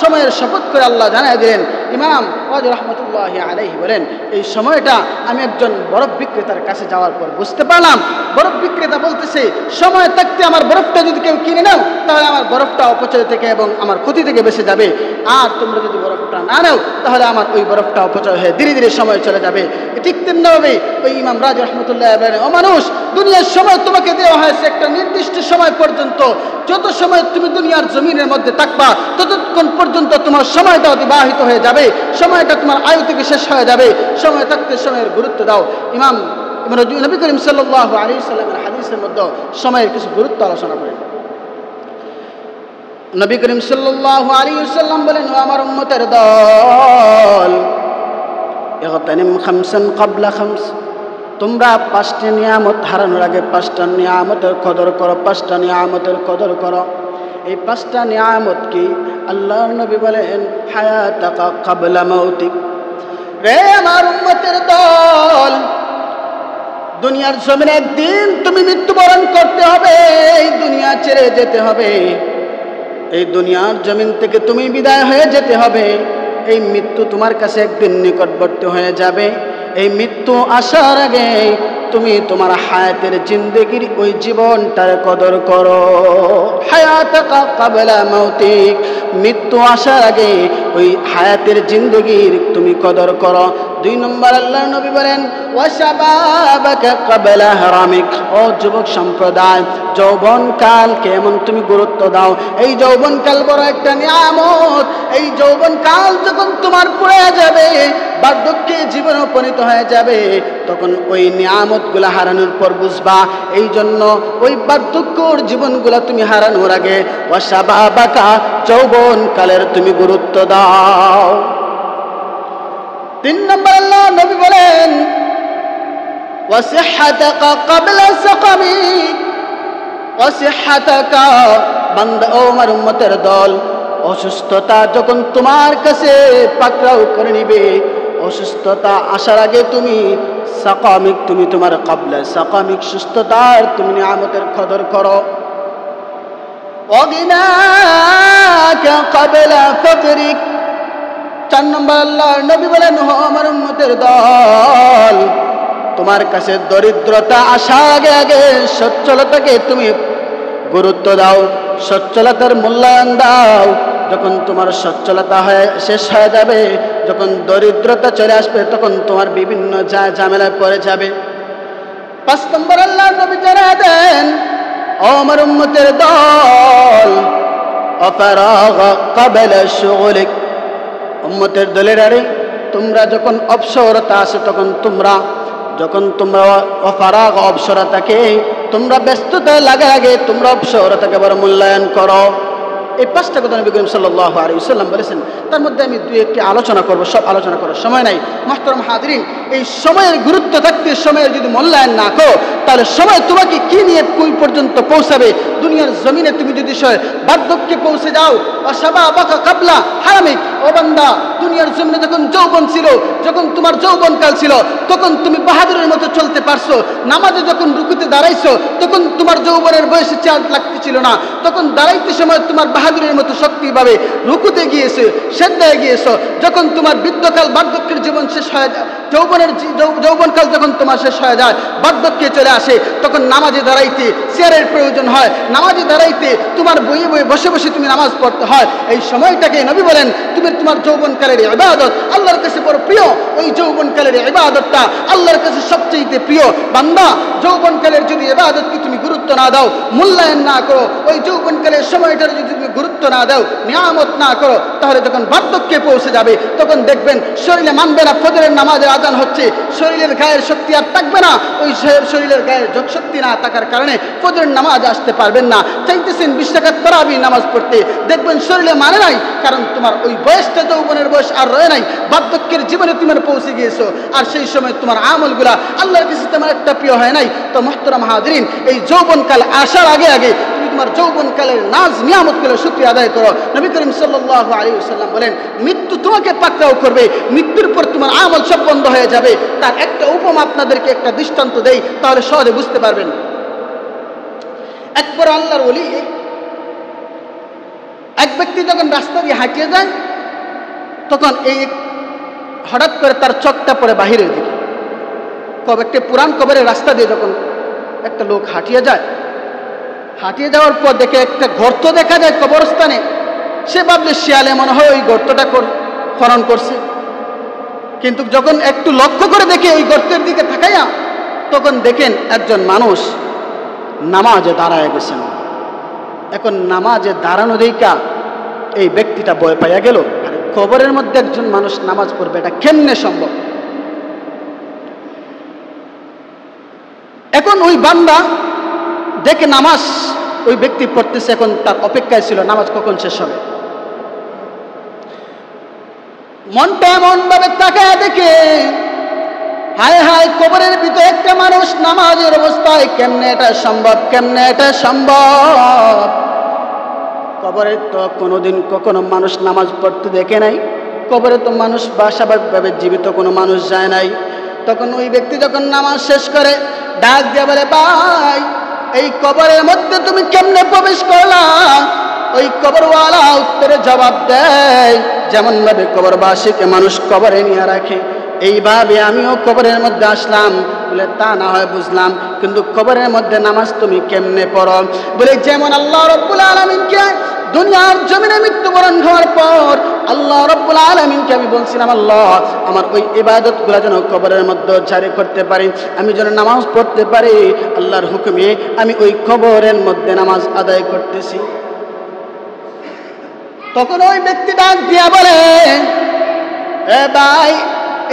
সময়ের শপথ করে আল্লাহ জানাই দিলেন। ইমাম রাজি রহমতুল্লাহি আলাইহি বলেন, এই সময়টা আমি একজন বরফ বিক্রেতার কাছে যাওয়ার পর বুঝতে পারলাম। বরফ বিক্রেতা বলতেছে, সময় থাকতে আমার বরফটা যদি কেউ কিনে নাও তাহলে আমার বরফটা অপচয় থেকে এবং আমার ক্ষতি থেকে বেঁচে যাবে, আর তোমরা যদি বরফটা না নাও তাহলে আমার ওই বরফটা অপচয় হয়ে ধীরে ধীরে সময় চলে যাবে। ঠিক তেমনিভাবে ওই ইমাম রাজি রহমতুল্লাহ বলেন, ও মানুষ, দুনিয়ার সময় তোমাকে দেওয়া হয়েছে একটা নির্দিষ্ট সময় পর্যন্ত। যত সময় তুমি দুনিয়ার জমিনের মধ্যে থাকবা ততক্ষণ পর্যন্ত তোমার সময়টা অতিবাহিত হয়ে যাবে, সময়টা তোমার আয়ু থেকে শেষ হয়ে যাবে। সময় থাকতে সময়ের গুরুত্ব দাও। নবী করিম সাল্লাল্লাহু আলাইহি সাল্লামের হাদিসের মধ্যে সময়ের কিছু গুরুত্ব আলোচনা করেন। নবী করিম সাল্লাল্লাহু আলাইহি সাল্লাম বলেন, ও আমার উম্মতের দল, ইগতানিম খামসান ক্বাবলা খামস, তোমরা পাঁচটি নিয়ামত হারানোর আগে পাঁচটা নিয়ামতের কদর করো, পাঁচটা নিয়ামতের কদর করো। এই পাঁচটা নিয়ামত কি? আল্লাহর নবী বলেন, হায়াতাকা ক্বাবলা মাউতিক। রে আমার উম্মতের দল, দুনিয়ার জমিনে একদিন তুমি মৃত্যুবরণ করতে হবে, এই দুনিয়া ছেড়ে যেতে হবে, এই দুনিয়ার জমিন থেকে তুমি বিদায় হয়ে যেতে হবে। এই মৃত্যু তোমার কাছে একদিন নিকটবর্তী হয়ে যাবে। এই মৃত্যু আসার আগে তুমি তোমার হায়াতের জিন্দেগির ওই জীবনটার কদর করো। হায়াতাকা ক্বাবলা মাউতিক, মৃত্যু আসার আগে ওই হায়াতের জিন্দেগির তুমি কদর করো। 2 নম্বর আল্লাহর নবী বলেন, ওয়া শাবাবাকা ক্বাবলা হারামিক, ও যুবক সম্প্রদায়, যৌবনকালকে এমন তুমি গুরুত্ব দাও। এই যৌবনকাল বড় একটা নিয়ামত। এই যৌবনকাল যখন তোমার পড়ে যাবে, বার্ধক্যে জীবনে উপনীত হয়ে যাবে, তখন ওই নিয়ামতগুলা হারানোর পর বুঝবা। এই জন্য ওই বার্ধক্যর জীবনগুলা তুমি হারানোর আগে ওয়া শাবাবাকা, যৌবনকালের তুমি গুরুত্ব দাও। 3 নম্বর আল্লাহ নবী বলেন, ওয়া সিহহাতাকা ক্বাবলা সাকামিক, ওয়া সিহহাতাকা, বান্দা ও আমার উম্মতের দল, অসুস্থতা যখন তোমার কাছে পাকড়াও করে নিবে, অসুস্থতা আসার আগে তুমি সাকামিক, তুমি তোমার ক্বাবলা সাকামিক সুস্থতার তুমি নিয়ামতের কদর করো। ওয়াগিনাকা ক্বাবলা ফাকরিক। 4 নম্বর আল্লাহর নবী বলেন, ও আমার উম্মতের দল, তোমার কাছে দরিদ্রতা আসার আগে আগে সচ্ছলতাকে তুমি গুরুত্ব দাও, সচ্ছলতার মূল্যায়ন দাও। যখন তোমার সচ্ছলতা শেষ হয়ে যাবে, যখন দরিদ্রতা চলে আসবে, তখন তোমার বিভিন্ন ঝামেলায় পড়ে যাবে। 5 নম্বর আল্লাহর নবী জানায় দেন, ও আমার উম্মতের দল, অফারাগা ক্বাবলা শুগুলিক, উম্মতের দলের আরে তোমরা যখন অবসরতা আসে যখন তোমরা অফারাগ অবসরতাকে তোমরা ব্যস্ততায় লাগে তোমরা অবসরতাকে বড় মূল্যায়ন করো। এই 5টা কথা নবী করিম সাল্লাল্লাহু আলাইহি ওয়াসাল্লাম বলেছেন। তার মধ্যে আমি 2-1টি আলোচনা করব, সব আলোচনা করার সময় নাই। মুহতারাম হাজিরিন, এই সময়ের গুরুত্ব থাকতে সময়ের যদি মূল্যায়ন না করো তাহলে সময় তোমাকে কি নিয়ে কই পর্যন্ত পৌঁছাবে। দুনিয়ার জমিনে তুমি যদি বার্ধক্যে পৌঁছে যাও, অশাবাবাকা কাবলা হারামিক, ও বান্দা দুনিয়ার জমিনে যখন যৌবন ছিল, যখন তোমার যৌবনকাল ছিল, তখন তুমি বাহাদুরের মতো চলতে পারছো। নামাজে যখন রুকুতে দাঁড়াইছো তখন তোমার যৌবনের বয়সে চাঁদ লাগতেছিল না, তখন দাঁড়াইতে সময় তোমার বাহাদুরের মতো শক্তি পাবে। রুকুতে গিয়েছো, সেজদায় গিয়েছো। যখন তোমার বৃদ্ধকাল বার্ধক্যের জীবন শেষ হয়ে যায়, যৌবনকাল যখন তোমার শেষ হয়ে যায়, বার্ধক্যে চলে আসে, তখন নামাজে দাঁড়াইতে চেয়ারের প্রয়োজন হয়। নামাজে দাঁড়াইতে তোমার বইয়ে বসে বসে তুমি নামাজ পড়তে হয়। এই সময়টাকে নবী বলেন তুমি তোমার যৌবনকালের ইবাদত আল্লাহর কাছে বড় প্রিয়। ওই যৌবনকালের ইবাদতটা আল্লাহর কাছে সবচেয়ে প্রিয়। বান্দা, যৌবনকালের যদি ইবাদতকে তুমি গুরুত্ব না দাও, মূল্যায়ন না করো, ওই যৌবনকালের সময়টার যদি তুমি গুরুত্ব না দাও, নিয়ামত না করো, তাহলে যখন বার্ধক্যে পৌঁছে যাবে তখন দেখবেন শরীরে মানবে না। ফজরের নামাজের আজান হচ্ছে, শরীরের গায়ের শক্তি আর থাকবে না। ওই শরীরের গায়ের শক্তি না থাকার কারণে ফজরের নামাজ আসতে পারবেন না। চাইতেছেন 20 রাকাত তারাবি নামাজ পড়তে, দেখবেন শরীরে মানে নাই, কারণ তোমার ওই বয়সটা যৌবনের বয়স আর রয়ে নাই। বার্ধক্যের জীবনে তুমি পৌঁছে গিয়েছো, আর সেই সময় তোমার আমলগুলা আল্লাহর কাছে তোমার একটা প্রিয় হয় নাই। তো মুহতারাম হাজিরিন, এই যৌবনকাল আসার আগে আগে তুমি তোমার যৌবনকালের নাজ নিয়ামতগুলো শুকরিয়া আদায় করো। নবী করিম সাল্লাল্লাহু আলাইহি ওয়াসাল্লাম বলেন মৃত্যু তোমাকে পাকড়াও করবে, মৃত্যুর পর তোমার আমল সব বন্ধ হয়ে যাবে। তার একটা উপমা আপনাদেরকে, একটা দৃষ্টান্ত দেই, তাহলে সহজে বুঝতে পারবেন। একবার আল্লাহর ওলি এক ব্যক্তি যখন রাস্তা দিয়ে হাঁটিয়ে যায়, তখন এই হঠাৎ করে তার চোখটা পড়ে বাহিরের দিকে। একটি পুরান কবরের রাস্তা দিয়ে যখন একটা লোক হাঁটিয়ে যায়, হাঁটিয়ে যাওয়ার পর দেখে একটা গর্ত দেখা যায় কবরস্থানে। সে ভাবলে শিয়ালে মনে হয় ওই গর্তটা খনন করছে, কিন্তু যখন একটু লক্ষ্য করে দেখে ওই গর্তের দিকে তাকাইয়া, তখন দেখেন একজন মানুষ নামাজে দাঁড়ায় গেছেন। এখন নামাজে দাঁড়ানো দেখা এই ব্যক্তিটা ভয় পাইয়া গেল, আরে কবরের মধ্যে একজন মানুষ নামাজ পড়বে, এটা কেমনে সম্ভব? এখন ওই বান্দা দেখে নামাজ ওই ব্যক্তি পড়তেছে, এখন তার অপেক্ষায় ছিল নামাজ কখন শেষ হবে। মনটা এমন ভাবে তাকায় দেখে, হায় হায়, কবরের ভিতরে একটা মানুষ নামাজের অবস্থায়, কেমনে এটা সম্ভব, কেমনে এটা সম্ভব? কবরে তো কোনোদিন কখনো মানুষ নামাজ পড়তে দেখে নাই, কবরে তো মানুষ বা স্বাভাবিকভাবে জীবিত কোনো মানুষ যায় নাই। তখন ওই ব্যক্তি যখন নামাজ শেষ করে ডাক দিয়ে বলে, ভাই, এই কবরের মধ্যে তুমি কেমনে প্রবেশ করলা? ওই কবরওয়ালা উত্তরে জবাব দেয়, যেমন ভাবে কবরবাসীকে মানুষ কবরে নিয়ে রাখে, এইভাবে আমিও কবরের মধ্যে আসলাম। বলে, তা না হয় বুঝলাম, কিন্তু কবরের মধ্যে নামাজ তুমি কেমনে পড়ো? বলে, যেমন আল্লাহ রাব্বুল আলামিনকে দুনিয়ার জমিনে মৃত্যুবরণ হওয়ার পর আল্লাহ রাব্বুল আলামিনকে আমি বলছিলাম, আল্লাহ, আমার ওই ইবাদতগুলো যেন কবরের মধ্যে জারি করতে পারি, আমি যেন নামাজ পড়তে পারি, আল্লাহর হুকুমে আমি ওই কবরের মধ্যে নামাজ আদায় করতেছি। তখন ওই ব্যক্তি ডাক দিয়া বলে, এ ভাই,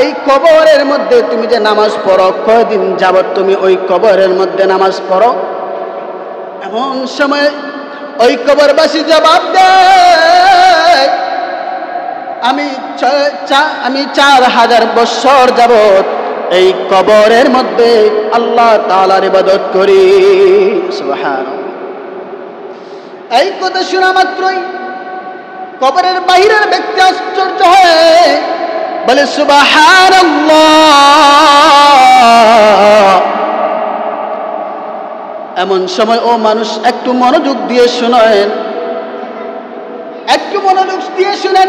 এই কবরের মধ্যে তুমি যে নামাজ পড়ো, কয়দিন যাবত তুমি ওই কবরের মধ্যে নামাজ পড়ো? এমন সময় ওই কবরবাসী জবাব দেয়, আমি 4000 বছর যাবত এই কবরের মধ্যে আল্লাহ তাআলার ইবাদত করি। সুবহানাল্লাহ। এই কথা শোনা মাত্রই কবরের বাহিরের ব্যক্তি আশ্চর্য হয়ে বলে, সুবহানাল্লাহ। এমন সময় ও মানুষ একটু মনোযোগ দিয়ে শুনেন, একটু মনোযোগ দিয়ে শুনেন।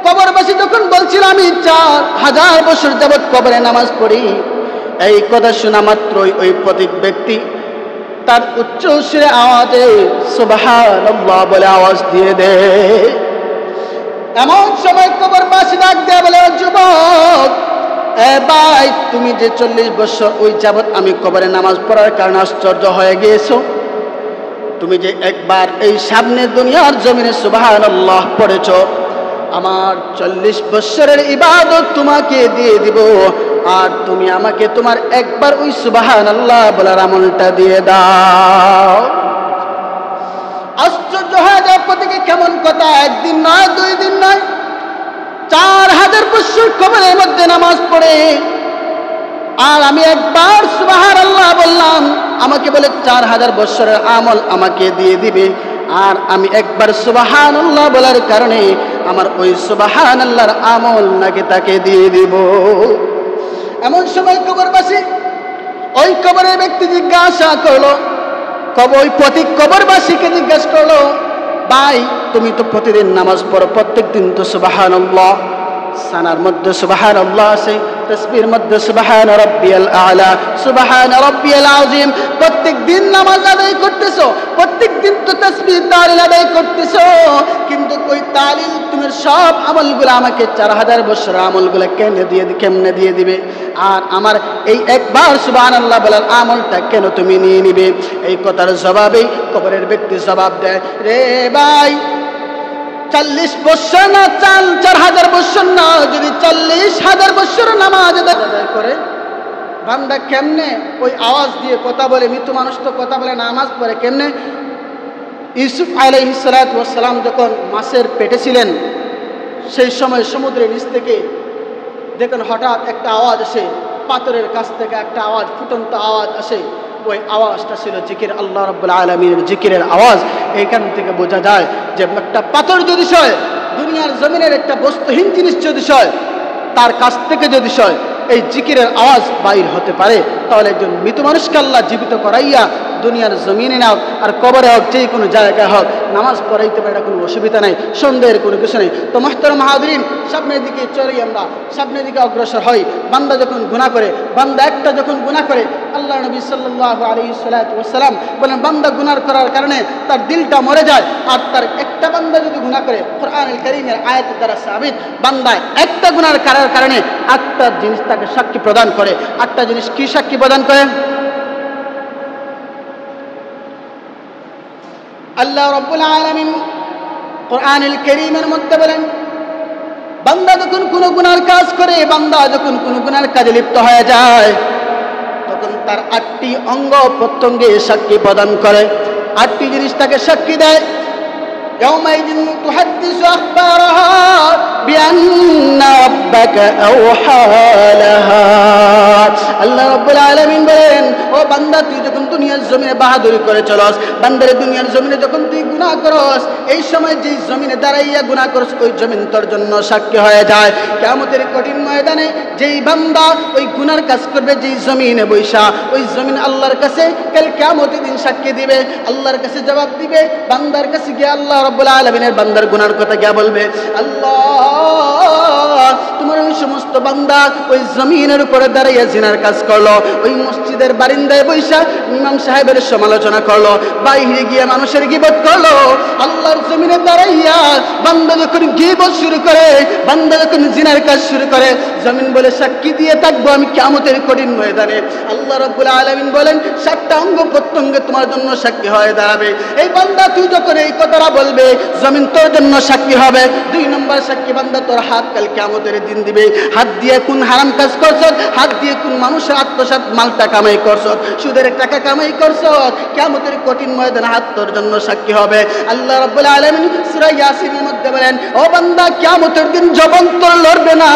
কবরবাসী যখন বলছিল আমি 4000 বছর যাবত কবরে নামাজ পড়ি, এই কথা শোনা মাত্রই ওই প্রতীক ব্যক্তি তার উচ্চ সুরে আওয়াজে সুবহানাল্লাহ বলে আওয়াজ দিয়ে দেয়। এমন সময় কবরবাসী ডাক দেয়া বলে, যুবক, এ ভাই, তুমি যে 40 বছর ওই যাবত আমি কবরে নামাজ পড়ার কারণে আশ্চর্য হয়ে গিয়েছো, তুমি যে একবার এই সামনে দুনিয়ার জমিনে সুবহানাল্লাহ পড়েছো, আমার 40 বছরের ইবাদত তোমাকে দিয়ে দিব, আর তুমি আমাকে তোমার একবার ওই সুবহানাল্লাহ বলার আমলটা দিয়ে দাও। আশ্চর্য হয়ে যায়, প্রত্যেকে কেমন কথা, একদিন নয়, 2 দিন নয়, 4000 বছর কবরের মধ্যে নামাজ পড়ে, আর আমি একবার সুবহানাল্লাহ বললাম, আমাকে বলে 4000 বছরের আমল আমাকে দিয়ে দিবে, আর আমি একবার সুবহানাল্লাহ বলার কারণে আমার ওই সুবহানাল্লাহর আমল নাকি তাকে দিয়ে দিব। এমন সময় কবরবাসী ওই কবরের ব্যক্তি জিজ্ঞাসা করলো, ওই প্রতি কবরবাসীকে জিজ্ঞাসা করলো, ভাই তুমি তো প্রতিদিন নামাজ পড়ো, প্রত্যেক দিন তো সুবহানাল্লাহ, সানার মধ্যে সুবহানাল্লাহ আছে, তাসবিহের মধ্যে সুবহান রাব্বিয়াল আলা, সুবহান রাব্বিয়াল আযীম, প্রত্যেক দিন নামাজ আদায় করতেছো, প্রত্যেক দিন তো তাসবিহ তাহলিল আদায় করতেছো, কিন্তু ওই তাহলিল তুমি সব আমলগুলো আমাকে 4000 বছর আমলগুলো কেমনে দিয়ে দিবে, আর আমার এই একবার সুবহানাল্লাহ বলার আমলটা কেন তুমি নিয়ে নিবে? এই কথার জবাবে কবরের ব্যক্তি জবাব দেয়, রে ভাই 40 বছর না, 4000 বছর না, যদি 40,000 বছর নামাজ আদায় করে, বান্দা কেমনে ওই আওয়াজ দিয়ে কথা বলে? মৃত্যু মানুষ তো কথা বলে, নামাজ পড়ে কেমনে? ইউসুফ আলাইহিস সালাতু ওয়াস সালাম যখন মাছের পেটে ছিলেন, সেই সময় সমুদ্রের নিচ থেকে দেখেন হঠাৎ একটা আওয়াজ আসে, পাথরের কাছ থেকে একটা আওয়াজ, ফুটন্ত আওয়াজ আসে, ওই আওয়াজটা ছিল জিকির, আল্লাহ রাব্বুল আলামিনের জিকিরের আওয়াজ। এইখান থেকে বোঝা যায় যে একটা পাথর যদি সয়, দুনিয়ার জমিনের একটা বস্তুহীন জিনিস যদি সয়, তার কাছ থেকে যদি সয় এই জিকিরের আওয়াজ বাইর হতে পারে, তাহলে একজন মৃত মানুষকে আল্লাহ জীবিত করাইয়া দুনিয়ার জমিনে হোক আর কবরে হোক, যে কোনো জায়গায় হোক নামাজ পড়াইতে পারে, এটা কোনো অসুবিধা নাই, সন্দেহের কোনো কিছু নেই। তো মুহতারাম হাজিরিন, সামনের দিকে চলি, আমরা সামনের দিকে অগ্রসর হই। বান্দা যখন গুনাহ করে, বান্দা একটা যখন গুনাহ করে, আল্লাহ নবী সাল্লাল্লাহু আলাইহি ওয়াসাল্লাম বলেন, বান্দা গুনাহ করার কারণে তার দিলটা মরে যায়, আর তার একটা বান্দা যদি গুনাহ করে, কোরআনুল কারীমের আয়াতের দ্বারা সাবিত, বান্দা একটা গুনাহ করার কারণে 8টা জিনিস তাকে সাক্ষী প্রদান করে। 8টা জিনিস কি সাক্ষী প্রদান করে? আল্লাহ রাব্বুল আলামিন কোরআনুল কারীমের মধ্যে বলেন, বান্দা যখন কোনো গুনার কাজ করে, বান্দা যখন কোনো গুনার কাজে লিপ্ত হয়ে যায়, তখন তার 8টি অঙ্গ প্রত্যঙ্গে সাক্ষী প্রদান করে, 8টি জিনিস তাকে সাক্ষী দেয়। يومئذ تحدث أخبارها بأن ربك أوحى لها। আল্লাহ রাব্বুল আলামিন বলেন, ও বান্দা তুই যখন দুনিয়ার জমিনে বাহাদুরি করে চলস, বান্দারে দুনিয়ার জমিনে যখন তুই গুনাহ করস, এই সময় যেই জমিনে দাঁড়াইয়া গুনাহ করস, ওই জমিন তোর জন্য সাক্ষী হয়ে যায়। কিয়ামতের কঠিন ময়দানে যেই বান্দা ওই গুনার কাজ করবে, যেই জমিনে বৈশা, ওই জমিন আল্লাহর কাছে কাল কিয়ামতের দিন সাক্ষী দিবে, আল্লাহর কাছে জবাব দিবে। বান্দার কাছে গিয়ে আল্লাহ রাব্বুল আলামিনের বান্দার গুনার কথা গিয়ে বলবে, আল্লাহ তোমার ওই সমস্ত বান্দা ওই জমিনের উপরে দাঁড়াইয়া জিনার কাজ করলো, ওই মসজিদের বারিন্দায় বৈশা ইমাম সাহেবের সমালোচনা করলো, বাইরে গিয়ে মানুষের গীবত করলো। আল্লাহর জমিনে দাঁড়াইয়া বান্দা যখন গীবত শুরু করে, বান্দা যখন জিনার কাজ শুরু করে, জমিন বলে সাক্ষী দিয়ে থাকবো আমি কিয়ামতের কঠিন ময়দানে। আল্লাহ রাব্বুল আলামিন বলেন, 7টা অঙ্গ প্রত্যঙ্গে তোমার জন্য সাক্ষী হয়ে দাঁড়াবে। এই বান্দা তুই যখন এই কথাটা বলবে, জমিন তোর জন্য সাক্ষী হবে। 2 নম্বর সাক্ষী, বান্দা তোর হাত কাল কিয়ামতের দিন দিবে, হাত দিয়ে কোন হারাম কাজ করছ, হাত দিয়ে কোন মানুষের আত্মসাৎ মালটা কামাই করছ, সুদের টাকা কামাই করছ, কিয়ামতের কঠিন ময়দানে হাত তোর জন্য সাক্ষী হবে। আল্লাহ রাব্বুল আলামিন সূরা ইয়াসিনের মধ্যে বলেন, ও বান্দা কিয়ামতের দিন জবান তোর লড়বে না,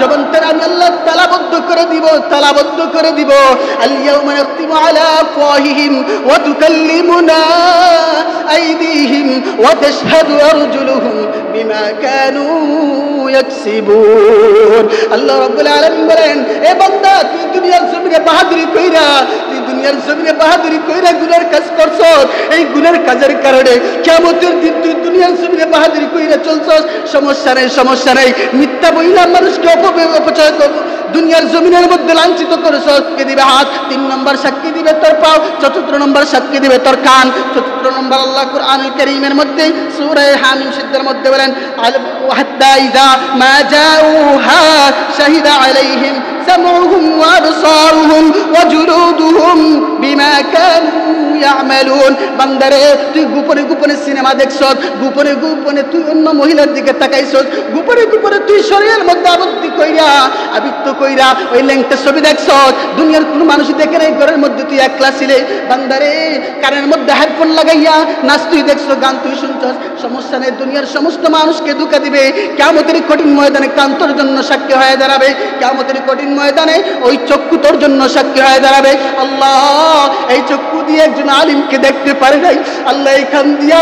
জবান তোর আমি আল্লাহ তালাবদ্ধ করে দিব, তালাবদ্ধ করে দিব। আল ইয়াউমা নাখতিমু আলা আফওয়াহিহিম ওয়া তুকাল্লিমুনা আইদিহিম ওয়া তাশহাদু আরজুলুহুম বিমা কানু ইয়াকসিবুন। আল্লাহ রাব্বুল আলামিন বলেন, এ বান্দা তুই দুনিয়ার জমিনে বাহাদুরি কইরা, তুই দুনিয়ার জমিনে বাহাদুরি কইরা গুনার কাজ করছ, এই গুনার কাজের কারণে কিয়ামতের দিন তুই দুনিয়ার জমিনে বাহাদুরি কইরা চলছস, সমস্যা নেই, সমস্যা নেই, মিথ্যা বইলা মানুষকে অপচয় কর, দুনিয়ার জমিনের মধ্যে লাঞ্ছিত করে সাক্ষী দিবে হাত। 3 নম্বর সাক্ষী দিবে তোর পাও। 4 নম্বর সাক্ষী দিবে তোর কান। 4 নম্বর আল্লাহ কুরআনুল কারীমের মধ্যে সূরা হামিম শব্দের মধ্যে বলেন, হাত্তা ইযা মা জাউহা শাহিদা আলাইহিম সামউহুম ওয়া আবসারুহুম ওয়া জুলুদুহুম বিমা কানু ইয়ামালুন। বান্দারে তুই গোপনে গোপনে সিনেমা দেখছস, গোপনে গোপনে তুই অন্য মহিলার দিকে তাকাইছস, গোপনে গোপনে তুই শরীরের মধ্যে আবদ্ধ কইরা ওই ল্যাংটা ছবি দেখছস, দুনিয়ার কোনো মানুষ দেখে নাই, ঘরের মধ্যে তুই একলা ছিলে। বান্দারে কানের মধ্যে হেডফোন লাগাইয়া নাচ তুই দেখছস, গান তুই শুনছস, সমস্যা নেই, দুনিয়ার সমস্ত মানুষকে ধোঁকা দিবে। কিয়ামতের কঠিন ময়দানে কান তোর জন্য সাক্ষী হয়ে দাঁড়াবে, কিয়ামতের কঠিন ময়দানে ওই চক্ষু তোর জন্য সাক্ষী হয়ে দাঁড়াবে। আল্লাহ এই চক্ষু দিয়ে একজন আলিমকে দেখতে পারে নাই, আল্লাহ এই কান দিয়া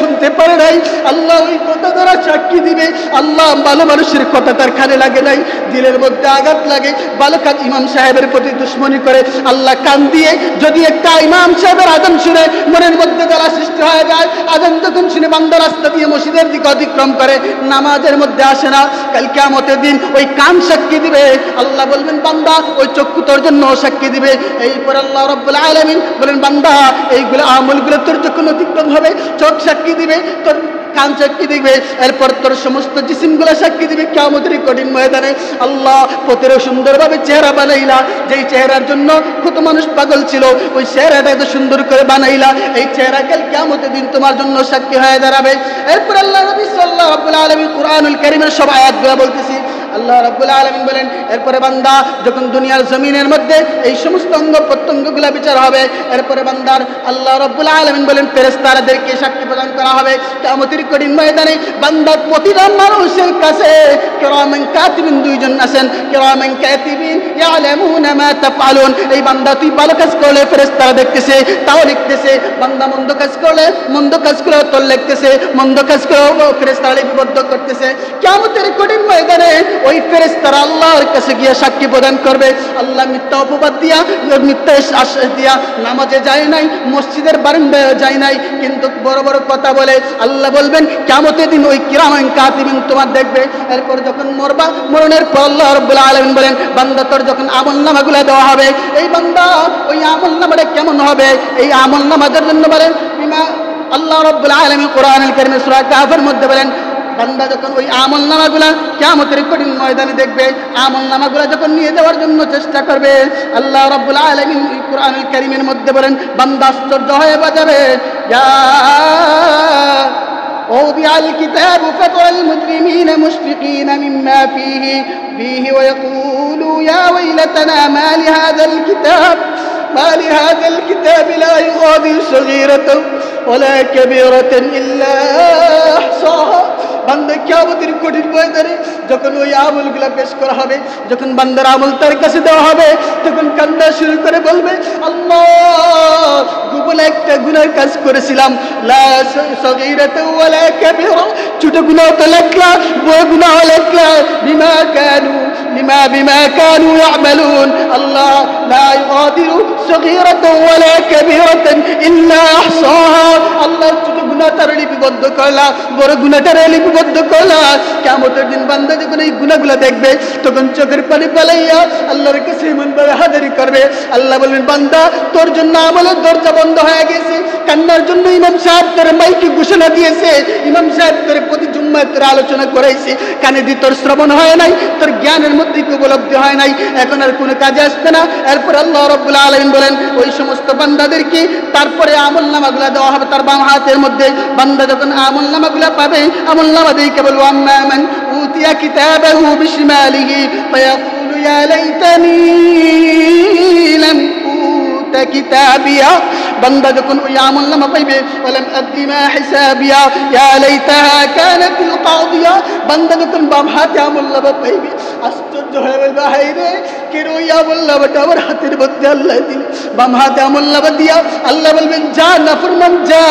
শুনতে পারে নাই, আল্লাহ ওই কথা দ্বারা সাক্ষী দিবে। আল্লাহ ভালো মানুষের কথা তার কানে লাগে নাই, দিলের মধ্যে আঘাত লাগে, ভালো কাজ ইমাম সাহেবের প্রতি দুশ্মনী করে। আল্লাহ কান দিয়ে যদি একটা ইমাম সাহেবের আযান শুনে মনের মধ্যে জ্বালা সৃষ্টি হয়ে যায়, আযান যখন শুনে বান্দা রাস্তা দিয়ে মসজিদের দিকে অতিক্রম করে, নামাজের মধ্যে আসে না, কাল কিয়ামতের দিন ওই কান সাক্ষী দিবে। আল্লাহ বলবেন বান্দা ওই চক্ষু তোর জন্য সাক্ষী দিবে। এইপর আল্লাহ রাব্বুল আলামিন বলেন বান্দা এইগুলো আমলগুলো তোর যখন অতিক্রম হবে, চোখ সাক্ষী দিবে, তোর কান সাক্ষী দিবে, এরপর তোর সমস্ত জিসিমগুলো সাক্ষী দিবে কিয়ামতের কঠিন ময়দানে। আল্লাহ প্রতিরো সুন্দরভাবে চেহারা বানাইলা, যেই চেহারার জন্য কত মানুষ পাগল ছিল, ওই চেহারাটা এত সুন্দর করে বানাইলা, এই চেহারা কাল কিয়ামতের দিন তোমার জন্য সাক্ষী হয়ে দাঁড়াবে। এরপর আল্লাহ নবী সাল্লাল্লাহু রাব্বুল আলামিন কুরআনুল কারীমের সব আয়াতগুলো বলতেছি। আল্লাহ রাব্বুল আলামিন বলেন এরপরে বান্দা যখন দুনিয়ার জমিনের মধ্যে এই সমস্ত অঙ্গ প্রত্যঙ্গগুলো বিচার হবে, এরপরে বান্দার আল্লাহ রাব্বুল আলামিন বলেন ফেরেশতাদেরকে সাক্ষী প্রদান করা হবে কিয়ামতের কঠিন ময়দানে। বান্দার প্রতিটা মানুষের কাছে কিরামান কাতিবিন দুইজন আছেন, কিরামান কাতিবিন ইয়ালামুনা মা তাফআলুন। এই বান্দা তুই ভালো কাজ করলে ফেরেশতারা দেখতেছে, তাও লিখতেছে, বান্দা মন্দ কাজ করলে তোর লিখতেছে, মন্দ কাজ করলে ফেরেশতারা লিপিবদ্ধ করতেছে। কিয়ামতের কঠিন ময়দানে ওই ফেরেশতারা আল্লাহর কাছে গিয়ে সাক্ষী প্রদান করবে। আল্লাহ মিথ্যা অপবাদ দিয়া, মিথ্যা আশ্বাস দিয়া নামাজে যায় নাই, মসজিদের বারান্দায় যায় নাই, কিন্তু বড় বড় কথা বলে। আল্লাহ বলবেন কিয়ামতের দিন ওই কিরামান কাতিবিন তোমার দেখবে। এরপর যখন মরবা, মরণের পর আল্লাহ রাব্বুল আলামিন বলেন বান্দা তোর যখন আমলনামাগুলো দেওয়া হবে, এই বান্দা ওই আমলনামাটা কেমন হবে, এই আমলনামাদের জন্য বলেন আল্লাহ রাব্বুল আলামিন কোরআনুল কারীমের সূরা কাহফের মধ্যে বলেন বান্দা যখন ওই আমলনামাগুলা কিয়ামতের কঠিন ময়দানে দেখবে, আমলনামাগুলা যখন নিয়ে যাওয়ার জন্য চেষ্টা করবে, আল্লাহ রাব্বুল আলামিন এই কোরআনুল কারীমের মধ্যে বলেন বান্দা আশ্চর্য হয়ে যাবে। ووضع الكتاب فترى المجرمين مشفقين مما فيه ويقولوا يا ويلتنا ما لهذا الكتاب لا يغادر صغيرة ولا كبيرة إلا أحصاها। বান্দা কিয়ামতের কঠিন ময়দানে যখন ওই আমলগুলো পেশ করা হবে, যখন বান্দার আমল তার কাছে দেওয়া হবে, তখন কান্না শুরু করে বলবে আল্লাহ গোপনে একটা গুনার কাজ করেছিলাম, লা সগীরাতা ওয়ালা কাবীরা, ছোট গুনাহ তো লেখলা, বড় গুনাহ লেখলা, বিমা কানু ইয়ামালুন। আল্লাহ লা ইগাদিরু সগীরাতা ওয়ালা কাবীরাতা ইল্লা আহসাহা। আল্লাহ ছোট গুনাহ তার লিপিবদ্ধ করলা, বড় গুনাহটার লিপিবদ্ধ করলা। কিয়ামতের দিন বান্দা যখন এই গুনাহগুলো দেখবে, তখন চোখের পানি পালাইয়া আল্লাহর কাছে এমনভাবে হাজারি করবে, আল্লাহ বলবেন বান্দা তোর জন্য আমলের দরজা বন্ধ হয়ে গেছে। কান্নার জন্য ইমাম সাহেব তোর মাইকে ঘোষণা দিয়েছে, ইমাম সাহেব তোর প্রতি জুম্মায় তোর আলোচনা করাইছে, কানে দিয়ে তোর শ্রবণ হয় নাই, তোর জ্ঞানের মধ্যে উপলব্ধি হয় নাই, এখন আর কোনো কাজে আসবে না। এরপর আল্লাহ রাব্বুল আলামিন বলেন ওই সমস্ত বান্দাদেরকে তারপরে আমলনামাগুলো দেওয়া হবে তার বাম হাতের মধ্যে। বান্দা যখন আমলনামাগুলো পাবে, আমলনামা দিয়ে বলবো আম্মা মান উতিয়া কিতাবাহু বিশিমালিহি ফায়াকুলু ইয়া লাইতানি লাম উতা কিতাবিয়া। বান্দা যখন ওই আমলনামা পাইবে ওয়ালাম আদরি মা হিসাবিয়া ইয়া লাইতাহা কানাতিল কাদিয়া। বান্দা যখন বাম হাতে আমলনামা পাইবে আশ্চর্য হয়ে বলবে হায় রে, কেন ওই আমলনামাটা আমার হাতের মধ্যে আল্লাহ দিল। বাম হাতে আমলনামা দিয়া আল্লাহ বলবেন যা নাফরমান যা,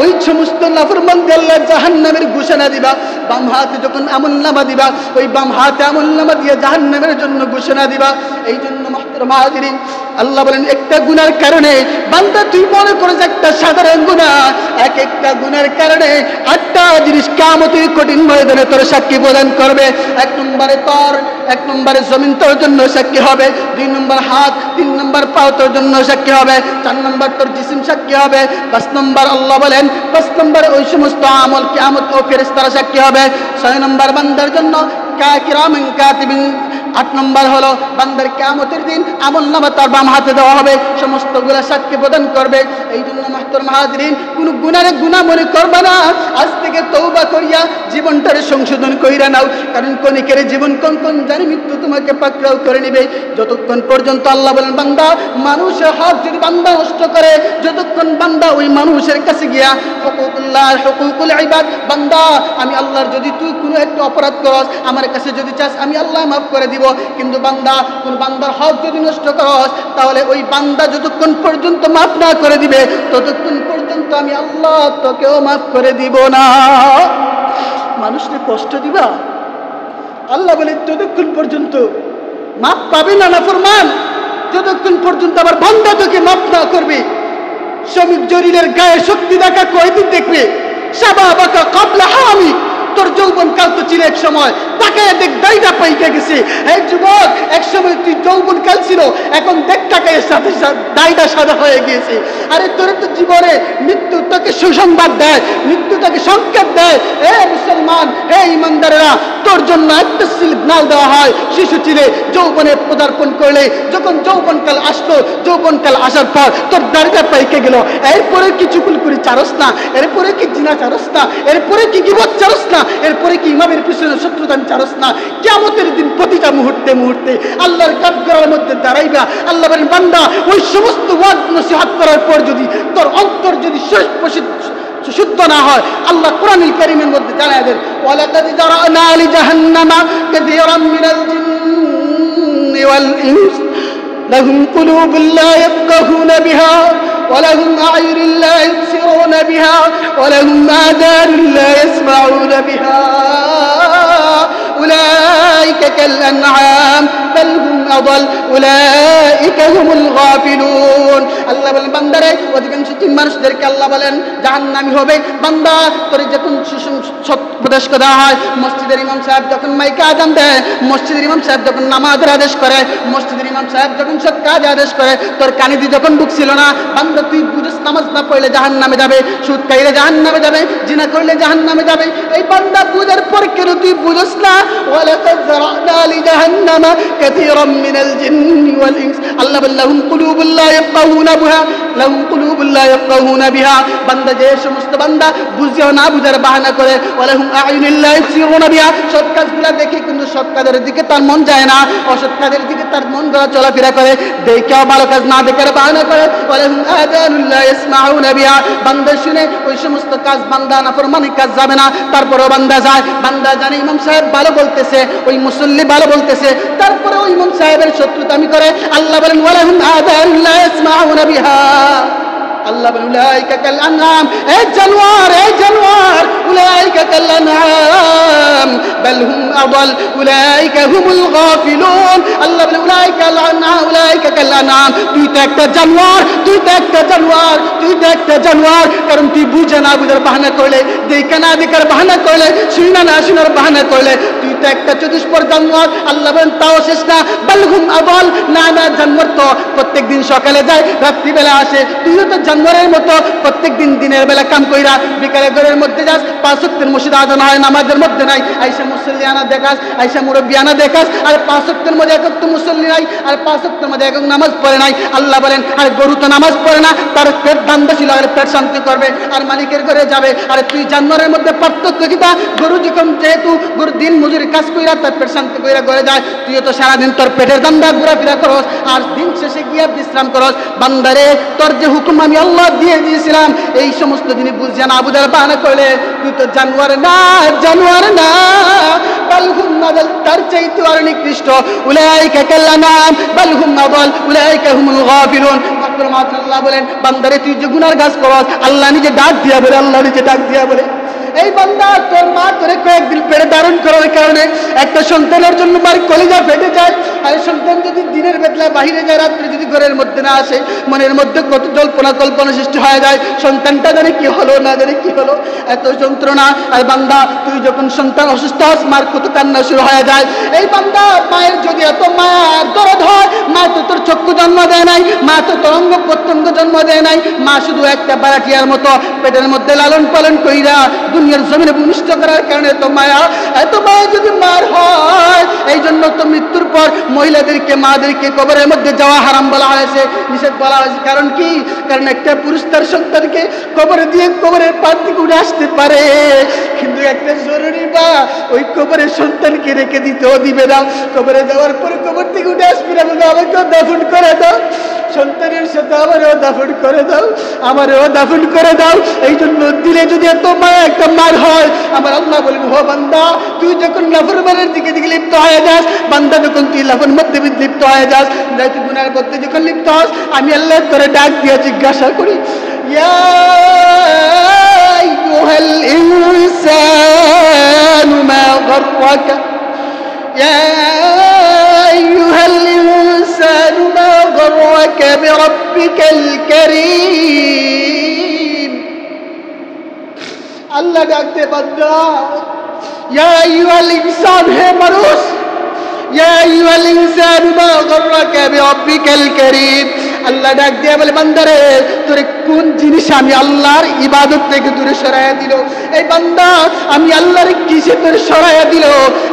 ওই সমস্ত নাফরমানকে আল্লাহ জাহান্নামের ঘোষণা দিবা। বাম হাতে যখন আমলনামা দিবা, ওই বাম হাতে আমলনামা দিয়া জাহান্নামের জন্য ঘোষণা দিবা। এই জন্য মুহতারাম হাজিরিন আল্লাহ বলেন একটা গুনার কারণে বান্দা তুই মনে করে যে একটা সাধারণ গুনাহ, এক একটা গুনার কারণে 8টা জিনিস কিয়ামতের কঠিন ময়দানে তোর সাক্ষী প্রদান করবে। 1 নম্বরে জমিন তোর জন্য সাক্ষী হবে, 2 নম্বর হাত, 3 নম্বর পা তোর জন্য সাক্ষী হবে, 4 নম্বর তোর জিসিম সাক্ষী হবে, 5 নম্বর আল্লাহ বলেন 5 নম্বর ওই সমস্ত আমল কিয়ামত ও ফেরেশতারা সাক্ষী হবে, 6 নম্বর বান্দার জন্য কিরামান কাতিবিন, 8 নম্বর হলো বান্দার কিয়ামতের দিন আমলনামা তার বাম হাতে দেওয়া হবে, সমস্তগুলা সাক্ষী প্রদান করবে। এই জন্য মাহতরম হাজরিন, কোন গুনারে গুনাহ মনে করবে না, আজ থেকে তওবা করিয়া জীবনটারে সংশোধন কইরা নাও, কারণ কনিকের জীবন কোন জানি মৃত্যু তোমাকে পাকড়াও করে নেবে। যতক্ষণ পর্যন্ত আল্লাহ বলেন বান্দা মানুষের হক যদি বান্দা নষ্ট করে, যতক্ষণ বান্দা ওই মানুষের কাছে গিয়া হুকুকুল্লাহ হুকুকুল ইবাদ, বান্দা আমি আল্লাহর যদি তুই কোনো একটা অপরাধ করস আমার কাছে যদি চাস আমি আল্লাহ মাফ করে দিব, কিন্তু বান্দা কোন বান্দার হক যদি নষ্ট করস তাহলে ওই বান্দা যতক্ষণ পর্যন্ত মাফ না করে দিবে ততক্ষণ পর্যন্ত আমি আল্লাহ তোকেও মাফ করে দিব না। মানুষকে কষ্ট দিবা, আল্লাহ বলে ততক্ষণ পর্যন্ত মাফ পাবে না নাফরমান, যতক্ষণ পর্যন্ত আবার বান্দা তোকে মাফ না করবে। শ্রমিক জরিলের গায়ে শক্তি দেখা কয়দিন দেখবে? শাবাবাকা ক্বাবলা হামি, তোর যৌবন কাল তো ছিল এক সময়, তাকায় দেখ দাইটা পাইকে গেছে। এই যুবক, এক সময় তুই যৌবন কাল ছিল, এখন দেখ তাকায় সাথে সাথে দাইটা সাদা হয়ে গিয়েছে। আরে তোর তো জীবনে মৃত্যু তোকে সুসংবাদ দেয়, মৃত্যু তোকে সংকেত দেয়। এ মুসলমান, হে ইমানদারেরা, তোর জন্য একটা সিগন্যাল দেওয়া হয় শিশু ছিলে যৌবনে পদার্পণ করলে। যখন যৌবনকাল আসলো, যৌবনকাল আসার পর তোর দাড়িটা পাইকে গেল, এরপরে কি চুকুলকুরি চারস না, এরপরে কি জিনা চারস না, এরপরে কি গীবত চারস না, এরপরে কি ইমামের পিছনে শত্রুতান চারস না। কিয়ামতের দিন প্রতিটা মুহূর্তে মুহূর্তে আল্লাহর কাঠগড়ার মধ্যে দাঁড়াইবা। আল্লাহ বলেন বান্দা ওই সমস্ত ওয়াজ নসিহত করার পর যদি তোর অন্তর যদি শুদ্ধ না হয়, আল্লাহ কোরআনুল কারীমের মধ্যে জানায় দেন ওয়ালাকাদ জারানা লি জাহান্নামা কাসীরাম মিনাল জিন্নি ওয়াল ইনস লাহুম কুলুবুন লা ইয়াফকাহুনা বিহা ولهم أعين لا يبصرون بها ولهم آذان لا يسمعون بها أولئك كالأنعام بل هم أضل أولئك هم الغافلون। আল্লাহ বলেন বান্দারে অধিকাংশ মানুষদেরকে আল্লাহ বলেন জাহান্নামী হবে। বান্দা তোর যখন উপদেশ দেওয়া হয়, মসজিদের ইমাম সাহেব যখন মাইকে আযান দেয়, মসজিদের ইমাম সাহেব যখন নামাজের আদেশ করে, মসজিদের ইমাম সাহেব যখন সব কাজ আদেশ করে, তোর কানে দিয়ে যখন ঢুকছিল না, বান্দা তুই বুঝিস নামাজ না পড়লে জাহান্নামে যাবে, সুদ খাইলে জাহান্নামে যাবে, জিনা করলে জাহান্নামে যাবে। এই বান্দা বুঝার পর কেন তুই বুঝিস না? ওয়ালাকাদ যারানা লি জাহান্নামা কাসীরাম মিনাল জিন্নি ওয়াল ইনস। আল্লাহ বলেন লাহুম কুলুবুন লা ইয়াফকাহুনা বিহা লাহুম কুলুবুন লা ইয়াফকাহুনা বিহা। বান্দা যে সমস্ত বান্দা বুঝেও না বুঝার বাহানা করে, ওয়ালাহুম আ'ইনুন লা ইবসিরুনা বিহা, সৎ কাজগুলা দেখে কিন্তু সৎ কাজের দিকে তার মন যায় না, অসৎ কাজের দিকে তার মন চলাফেরা করে, দেখেও ভালো কাজ না দেখার বাহানা করে। ওয়ালাহুম আযানুন লা ইয়াসমাউনা বিহা, বান্দা শুনে ওই সমস্ত কাজ বান্দা নাফরমানি কাজ যাবে না, তারপরেও বান্দা যায়। বান্দা জানে ইমাম সাহেব ভালো বলতেছে, ওই মুসল্লি ভালো বলতেছে, তারপরে ওই ইমাম সাহেবের শত্রুতামি করে। আল্লাহ বলেন ওয়ালাহুম আযানুন লা ইয়াসমাউনা বিহা। আল্লাহ বলেন উলাইকা কাল আনআম, এই জানোয়ার উলাইকা কাল আনআম বাল হুম আদাল উলাইকা হুমুল গাফিলুন। আল্লাহ বলেন উলাইকা কাল আনআম উলাইকা কাল আনআম, তুই তো একটা জানোয়ার, তুই তো একটা জানোয়ার, তুই তো একটা জানোয়ার। কারণ তুই বুঝে না বুঝার বাহানা করলে, দেখে না দেখার বাহানা করলে, শুনে না শোনার বাহানা করলে, তুই তো একটা চতুষ্পদ জানোয়ার। আল্লাহ বলেন তাও শেষ না, বাল হুম আদাল, না জানোয়ার তো প্রত্যেকদিন সকালে যায় রাত্রিবেলা আসে, তুইও তো জানোয়ারের মতো প্রত্যেকদিন দিনের বেলা কাম কইরা বিকালে ঘরের মধ্যে যাস, 5 ওয়াক্তের মসজিদ আজান হয় নামাজের মধ্যে নাই, আইসা মুসল্লি আনা দেখাস, আইসা মুরব্বি আনা দেখাস, আর 5 ওয়াক্তের মধ্যে এক ওয়াক্ত মুসল্লি নাই, আর 5 ওয়াক্তের মধ্যে এক নামাজ পড়ে নাই। আল্লাহ বলেন আর গরু তো নামাজ পড়ে না, তার পেট বান্ধা ছিল, আর পেট শান্তি করবে আর মালিকের ঘরে যাবে। আর তুই জানোয়ারের মধ্যে পার্থক্য কিটা? গরু যখন যেহেতু গরু দিন মজুরি কাজ কইরা তার পেট শান্তি কইরা ঘরে যায়, তুইও তো সারাদিন তোর পেটের দান্দা ঘোরাফেরা করস, আর দিন শেষে গিয়া বিশ্রাম করস। বান্দারে তোর যে হুকুম আমি আল্লাহ দিয়ে দিয়েছিলাম, এই সমস্ত জিনিস বুঝিয়া না বুঝার বাহানা করলে তুই তো জানোয়ার না, জানোয়ার না, বাল হুম আদাল, তার চাইতে আর নিকৃষ্ট। উলাইকা কাল আনআম বাল হুম আদাল উলাইকা হুমুল গাফিলুন। মাত্র আল্লাহ বলেন বান্দারে তুই যে গুনার কাজ করস, আল্লাহ নিজে ডাক দিয়া বলে, আল্লাহ নিজে ডাক দিয়া বলে এই বান্দা তোর মা তোরে কয়েকদিন পেটে ধারণ করার কারণে একটা সন্তানের জন্য মার কলিজা ফেটে যায়, আর সন্তান যদি দিনের বেলায় বাহিরে যায়, রাত্রে যদি ঘরের মধ্যে না আসে, মনের মধ্যে কত জল্পনা কল্পনা সৃষ্টি হয়ে যায়, সন্তানটা জানে কি হলো না জানে কি হলো, এত যন্ত্রণা। আর বান্দা তুই যখন সন্তান অসুস্থ হস, মার কত কান্না শুরু হয়ে যায়। এই বান্দা মায়ের যদি এত মায়ের দরদ হয়, মা তো তোর চক্ষু জন্ম দেয় নাই, মা তো তোর অঙ্গ প্রত্যঙ্গ জন্ম দেয় নাই, মা শুধু একটা বারাটিয়ার মতো পেটের মধ্যে লালন পালন কইরা দুনিয়ার জমিনে ভূমিষ্ঠ করার কারণে এত মায়া। এত মায়া যদি মার হয়, এই জন্য তো মৃত্যুর পর মহিলাদেরকে মাদেরকে কবরের মধ্যে যাওয়া হারাম বলা হয়েছে, নিষেধ বলা হয়েছে। কারণ কি? কারণ একটা পুরুষ তার সন্তানকে কবরে দিয়ে কবরের পার থেকে উঠে আসতে পারে, কিন্তু একটা জরুরি বা ওই কবরের সন্তানকে রেখে দিতেও দিবে না। কবরে যাওয়ার পরে কবর থেকে উঠে আসবি না, বলে আমাকেও দাফন করে দাও, সন্তানের সাথে আমারও দাফন করে দাও, আমারও দাফন করে দাও। এই জন্য দিলে যদি এত মায়া একটা মার হয়, আমার আল্লাহ বলেন, হো বান্দা তুই যখন নাফরমানের দিকে দিকে লিপ্ত হয়ে যাস, বান্দা যখন তুই লাফের মধ্যে লিপ্ত হয়ে যাস, তুই গুনার মধ্যে যখন লিপ্ত হস, আমি আল্লাহ তোরে ডাক দিয়ে জিজ্ঞাসা করি, ইয়া আইয়ুহাল ইনসানু মা গররাকা, ইয়া আইয়ুহাল ইনসানু মা গররাকা বিরাব্বিকাল কারীম। আল্লাহ ডাক দে বান্দা, ইয়া আইয়ুহাল ইনসান, হে মানুষ, ইয়া আইয়ুহাল ইনসানু মা গররাকা বিরাব্বিকাল কারীম। আল্লাহ ডাক দিয়ে বলে, বান্দারে তোরে কোন জিনিস আমি আল্লাহর ইবাদত থেকে দূরে সরাইয়া দিল? এই বান্দা আমি আল্লাহর কিসে তোরে সরাইয়া দিল?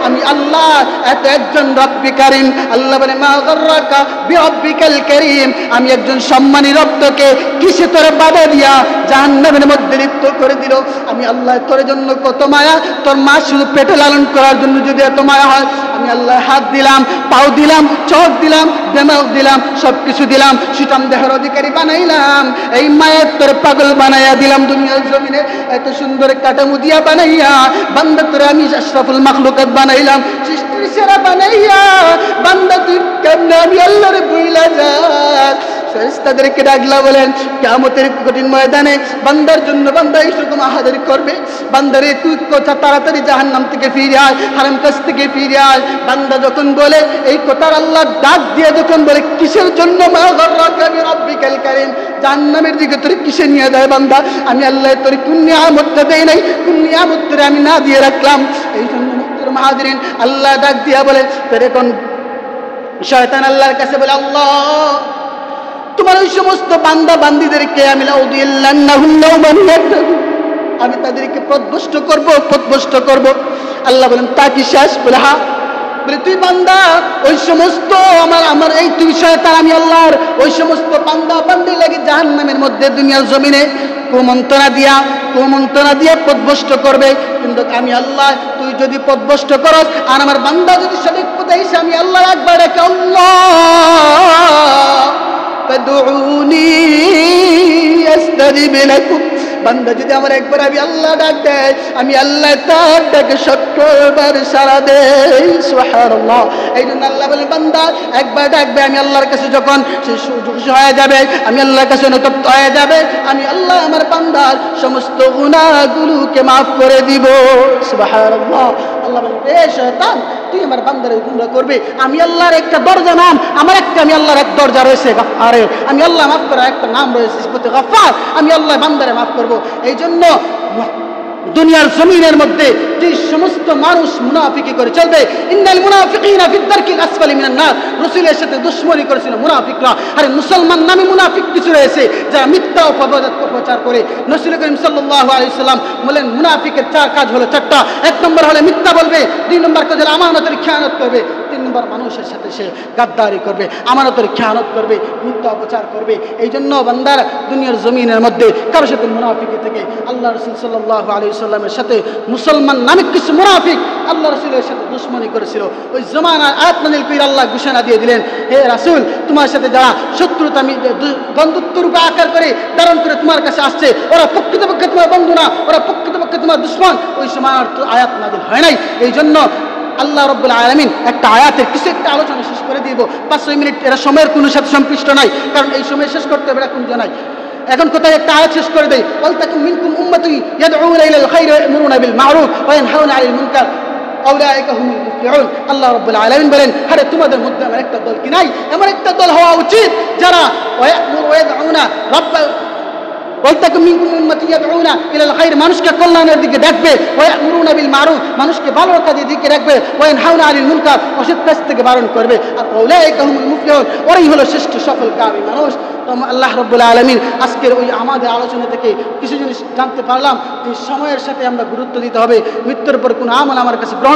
আমি আল্লাহ এত একজন রব্বি কারীম। আল্লাহ বলে, মা গররাকা বিরব্বিকাল কারীম, আমি একজন সম্মানী রব্বকে কিসে তোরে বাধা দিয়া জাহান্নামের মধ্যে লিপ্ত করে দিল? আমি আল্লাহ তোর জন্য কত মায়া। তোর মা শুধু পেটে লালন করার জন্য যদি এত মায়া হয়, আমি আল্লাহ হাত দিলাম, পাও দিলাম, চোখ দিলাম, দেমাগ দিলাম, সবকিছু দিলাম, সুঠাম দেহের অধিকারী বানাইলাম। এই মায়ের তোর পাগল বানাইয়া দিলাম দুনিয়ার জমিনে, এত সুন্দর কাটামু দিয়া বানাইয়া বান্দা তোরে আমি আশরাফুল মাখলুকাত বানাইলাম, সৃষ্টির সেরা বানাইয়া বান্দা তুই কেমনে আমি আল্লাহরে ভুইলা যাস? ফেরেশতাদেরকে ডাকলা, বলেন কিয়ামতের কঠিন ময়দানে বান্দার জন্য বান্দা এইরকম আহাজারি করবে, বান্দারে তুই কথা তাড়াতাড়ি জাহান্নাম থেকে ফিরে আয়, হারাম কাজ থেকে ফিরে আয়। বান্দা যখন বলে এই কথার আল্লাহ ডাক দিয়ে যখন বলে, কিসের জন্য মা গররাকা বিরব্বিকাল কারীম, জাহান্নামের দিকে তোর কিসে নিয়ে যায় বান্দা? আমি আল্লাহ তোর কোন নিয়ামতটা দেই নাই, কোন নিয়ামত তোরে আমি না দিয়ে রাখলাম? এই জন্য মুহতারাম হাজিরিন, আল্লাহ ডাক দিয়া বলে, তোরে কোন শয়তান আল্লাহর কাছে বলে, আল্লাহ তোমার ওই সমস্ত বান্দা বান্দীদেরকে আমি আমি তাদেরকে পথভ্রষ্ট করব। আল্লাহ বলেন, তা কি শেষ? বলে হ্যাঁ। বলে তুই বান্দা ওই সমস্ত আমার এই তুই শয়তান আমি আল্লাহর ওই সমস্ত বান্দা বান্দি লাগে জাহান্নামের মধ্যে দুনিয়ার জমিনে কুমন্ত্রণা দিয়া পথভ্রষ্ট করবে। কিন্তু আমি আল্লাহ, তুই যদি পথভ্রষ্ট করস আর আমার বান্দা যদি সঠিক পথে এসে আমি আল্লাহ একবার ডাকে, আল্লাহ ফাদউনি আস্তাজিব লাকুম, বান্দা যদি আমার একবার আমি আল্লাহ ডাক দেয়, আমি আল্লাহ তার ডাকে 70 বার সাড়া দেই। সুবহানাল্লাহ। এই জন্য আল্লাহ বলে, বান্দা একবার ডাকবে, আমি আল্লাহর কাছে যখন সে খুশি হয়ে যাবে, আমি আল্লাহর কাছে অনুতপ্ত হয়ে যাবে, আমি আল্লাহ আমার বান্দার সমস্ত গুনাহগুলোকে মাফ করে দিব। সুবহানাল্লাহ। আল্লাহ বলে, এ শয়তান তুই আমার বান্দারে গুনাহ করবে, আমি আল্লাহর একটা দরজা নাম, আমি আল্লাহর এক দরজা রয়েছে গাফফারে, আমি আল্লাহ মাফ করার একটা নাম রয়েছে সিফাতে গাফফার, আমি আল্লাহ বান্দারে মাফ করব। এই জন্য দুনিয়ার জমিনের মধ্যে যে সমস্ত মানুষ মুনাফিকি করে চলবে, ইন্নাল মুনাফিকিনা ফিদ দারকিল আসফালি মিনান নার, রাসূলের সাথে দুশমনি করেছিল মুনাফিকরা। আরে মুসলমান নামে মুনাফিক কিছু রয়েছে যারা মিথ্যা অপপ্রচার করে। রাসূল করিম সাল্লাল্লাহু আলাইহি সাল্লাম বলেন, মুনাফিকের 4 কাজ হলো 4টা। 1 নম্বর হলো মিথ্যা বলবে, 2 নম্বর কাজ হলো আমানতের খেয়ানত করবে, 3 নম্বর মানুষের সাথে সে গাদ্দারি করবে, আমানতের খেয়ানত করবে, মিথ্যা অপচার করবে। এই জন্য বান্দারা দুনিয়ার জমিনের মধ্যে কারোর সাথে মুনাফিকি থেকে আল্লাহ রাসূল সাল্লাল্লাহু আলাইহি সাল্লামের সাথে মুসলমান নামে কিছু মুনাফিক আল্লাহ রাসূলের সাথে দুশমনি করেছিল। ওই জমানার আয়াত নাযিল করে আল্লাহ ঘোষণা দিয়ে দিলেন, হে রাসূল তোমার সাথে যারা শত্রুতা বন্ধুত্ব রূপে আকার করে ধারণ করে তোমার কাছে আসছে, ওরা প্রকৃতপক্ষে তোমার বন্ধু না, ওরা প্রকৃতপক্ষে তোমার দুশমন। ওই সময় আয়াত নাযিল হয় নাই। এই জন্য আল্লাহ রাব্বুল আলামিন একটা আয়াতের কিছু একটা আলোচনা শেষ করে দিব। 5-6 মিনিট, এরা সময়ের কোনো সাথে সম্পৃক্ত নাই, কারণ এই সময় শেষ করতে হবে কোনো জানাই। এখন কোথায় একটা আয়াত শেষ করে দেই, ওয়ালতাকুম মিনকুম উম্মাতুন ইয়াদউনা ইলাল খায়রি ওয়া ইয়া'মুরুনা বিল মা'রুফ ওয়া ইয়ানহাউনা আনিল মুনকার। আউলাইকা হুমুল মুফলিহুন। আল্লাহ রাব্বুল আলামিন বলেন, আরে তোমাদের মধ্যে এমন একটা দল কি নাই? এমন একটা দল হওয়া উচিত যারা ওয়ায়ামুরু ওয়ায়াদউনা রাব্বা ওয়ালতাকুম মিনকুম উম্মাতুন ইয়াদউনা ইলাল খায়র, মানুষকে কল্যাণের দিকে ডাকবে, ওয়ায়ামুরুনা বিল মারুফ, মানুষকে ভালো কাজের দিকে ডাকবে, ওয়ায়ানহাউনা আনিল মুনকার, অসৎ কাজ থেকে বারণ করবে। আর আউলাইকা হুমুল মুফলিহুন, ওরাই হলো শ্রেষ্ঠ সফলকামী মানুষ। তো আল্লাহ রাব্বুল আলামিন আজকের ওই আমাদের আলোচনা থেকে কিছু জিনিস জানতে পারলাম যে সময়ের সাথে আমরা গুরুত্ব দিতে হবে। মৃত্যুর পর কোনো আমল আমার কাছে গ্রহণ